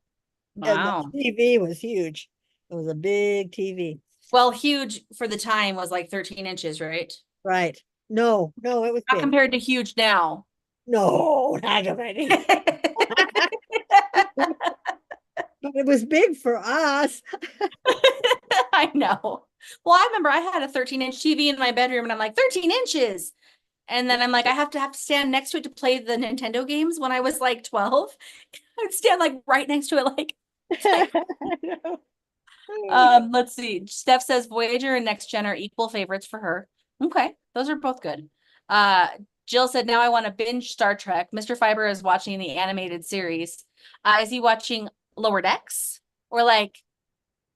and the Wow. TV was huge. It was a big TV. Well, huge for the time was like 13 inches, right? Right. No, no, it was Not big. compared to huge now. No, not already. But it was big for us. I know. Well, I remember I had a 13-inch TV in my bedroom and I'm like, 13 inches. And then I'm like, I have to stand next to it to play the Nintendo games when I was like 12. I'd stand like right next to it, like, let's see. Steph says Voyager and Next Gen are equal favorites for her. Okay, those are both good. Jill said, now I want to binge Star Trek. Mr. Fiber is watching the animated series. Is he watching Lower Decks or like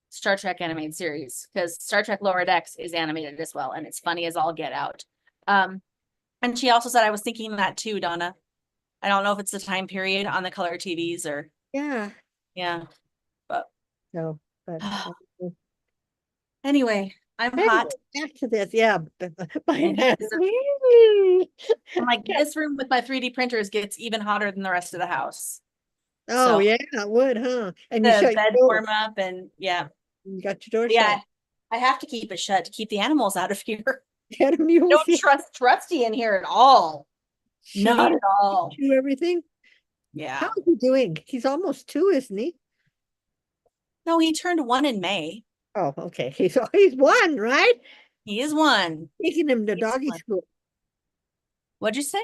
Star Trek animated series? Because Star Trek Lower Decks is animated as well, and it's funny as all get out. And she also said, I was thinking that too, Donna. I don't know if it's the time period on the color TVs or Yeah. yeah, but No, but anyway, I'm anyway, hot. back to this. Yeah. And I'm like, this room with my 3D printers gets even hotter than the rest of the house. Oh, So yeah, it would, huh? And you the shut bed your door. warm up and yeah. You got your door Yeah. shut. I have to keep it shut to keep the animals out of here. Get a mule Don't seat. trust Trusty in here at all. Should Not he at all. do everything? Yeah. How is he doing? He's almost 2, isn't he? No, he turned 1 in May. Oh, okay. He's 1, right? He is 1. Taking him to He's doggy 1. school. What'd you say?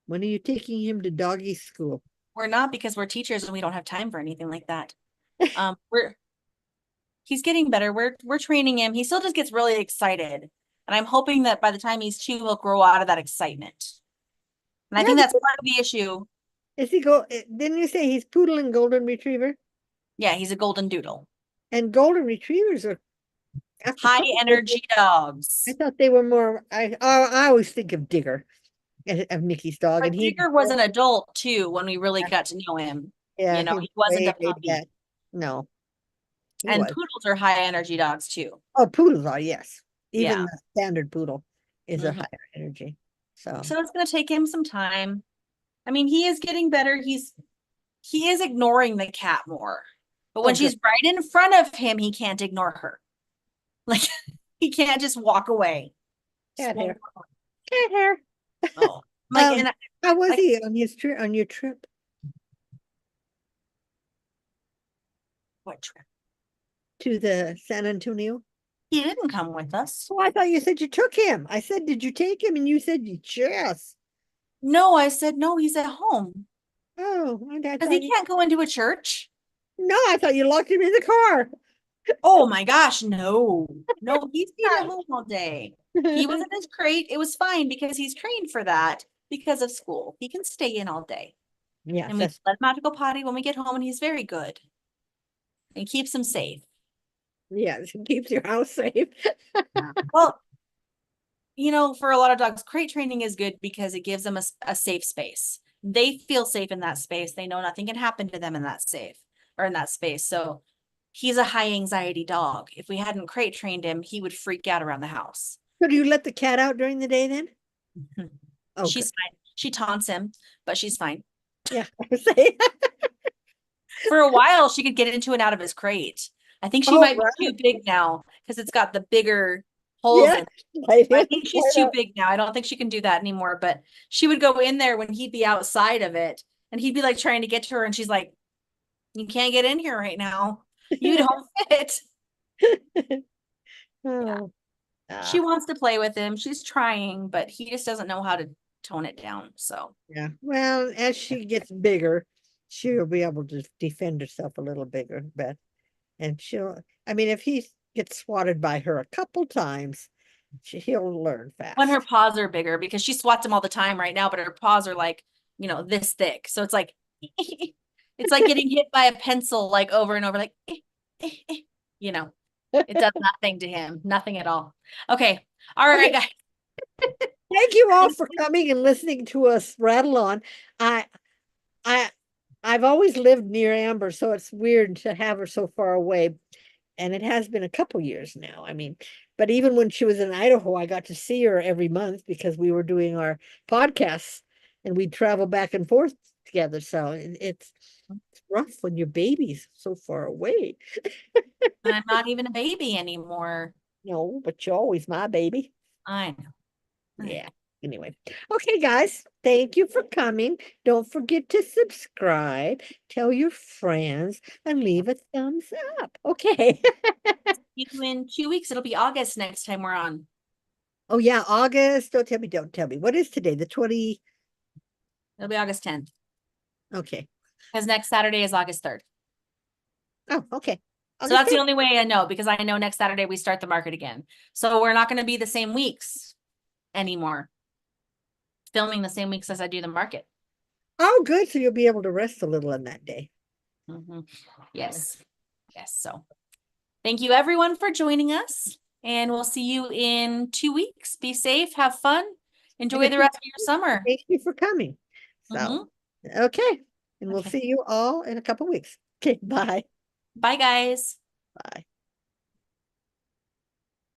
When are you taking him to doggy school? We're not, because we're teachers and we don't have time for anything like that. He's getting better. We're training him. He still just gets really excited. And I'm hoping that by the time he's 2, he'll grow out of that excitement. And I Yeah, think that's because- part of the issue. Didn't you say he's poodle and golden retriever? Yeah, he's a golden doodle. And golden retrievers are after High poodles, energy dogs. I thought they were more. I always think of Digger, of Nikki's dog, But and he. Digger was an adult too when we really got to know him. Yeah, You know, he he wasn't a way puppy. back. No, he And was. poodles are high energy dogs too. Oh, poodles are, yes. Even Yeah. the standard poodle is a Mhm. higher energy. So So it's gonna take him some time. I mean, he is getting better. He is ignoring the cat more. But when Oh, she's right in front of him, he can't ignore her. Like he can't just walk away. cat hair. Cat hair. Oh. Like, Um, and How was like- he on his trip? On your trip what trip? to the San Antonio? He didn't come with us. Oh, I thought you said you took him. I said, did you take him? And you said yes. No, I said no, he's at home. Oh, Because he can't go into a church. No, I thought you locked him in the car. Oh my gosh, no. No, he stayed at home all day. He was in his crate. It was fine because he's trained for that because of school. He can stay in all day. Yeah, And we let him out to go potty when we get home, and he's very good. And keeps him safe. yeah, it keeps your house safe. Well, you know, for a lot of dogs, crate training is good because it gives them a safe space. They feel safe in that space. They know nothing can happen to them in that safe or in that space. So he's a high anxiety dog. If we hadn't crate trained him, he would freak out around the house. So do you let the cat out during the day then? Oh, She's fine. She taunts him, but she's fine. yeah. Say. For a while, she could get into and out of his crate. I think she Oh, might right. be too big now because it's got the bigger holes Yeah. in it. I think she's too big now. I don't think she can do that anymore, but she would go in there when he'd be outside of it and he'd be like trying to get to her and she's like, you can't get in here right now. You don't fit. Oh. She wants to play with him. She's trying, but he just doesn't know how to tone it down. So Yeah. Well, as she gets bigger, she'll be able to defend herself a little bigger, Beth. And I mean, if he gets swatted by her a couple times, he'll learn fast. When her paws are bigger, because she swats him all the time right now, but her paws are like, this thick. So it's like, it's like getting hit by a pencil, like over and over, like, it does nothing to him, nothing at all. Okay. All right, guys. Thank you all for coming and listening to us rattle on. I've always lived near Amber, so it's weird to have her so far away. And it has been a couple years now. I mean, but even when she was in Idaho, I got to see her every month because we were doing our podcasts and we'd travel back and forth together. So it's rough when your baby's so far away. I'm not even a baby anymore. No, but you're always my baby. I know. Yeah. Anyway. Okay, guys. Thank you for coming. Don't forget to subscribe, tell your friends, and leave a thumbs up. Okay. See you in 2 weeks. It'll be August next time we're on. Oh, yeah. August. Don't tell me. Don't tell me. What is today? The 20. It'll be August 10th. Okay. Because next Saturday is August 3rd. Oh, okay. So that's the only way I know, because I know next Saturday we start the market again. So we're not going to be the same weeks anymore. Filming the same weeks as I do the market. Oh, good. So you'll be able to rest a little on that day. Yes. Yes. So thank you everyone for joining us. And we'll see you in 2 weeks. Be safe. Have fun. Enjoy the rest of your summer. Thank you for coming. So, okay. And we'll see you all in a couple weeks. Okay. Bye. Bye, guys. Bye.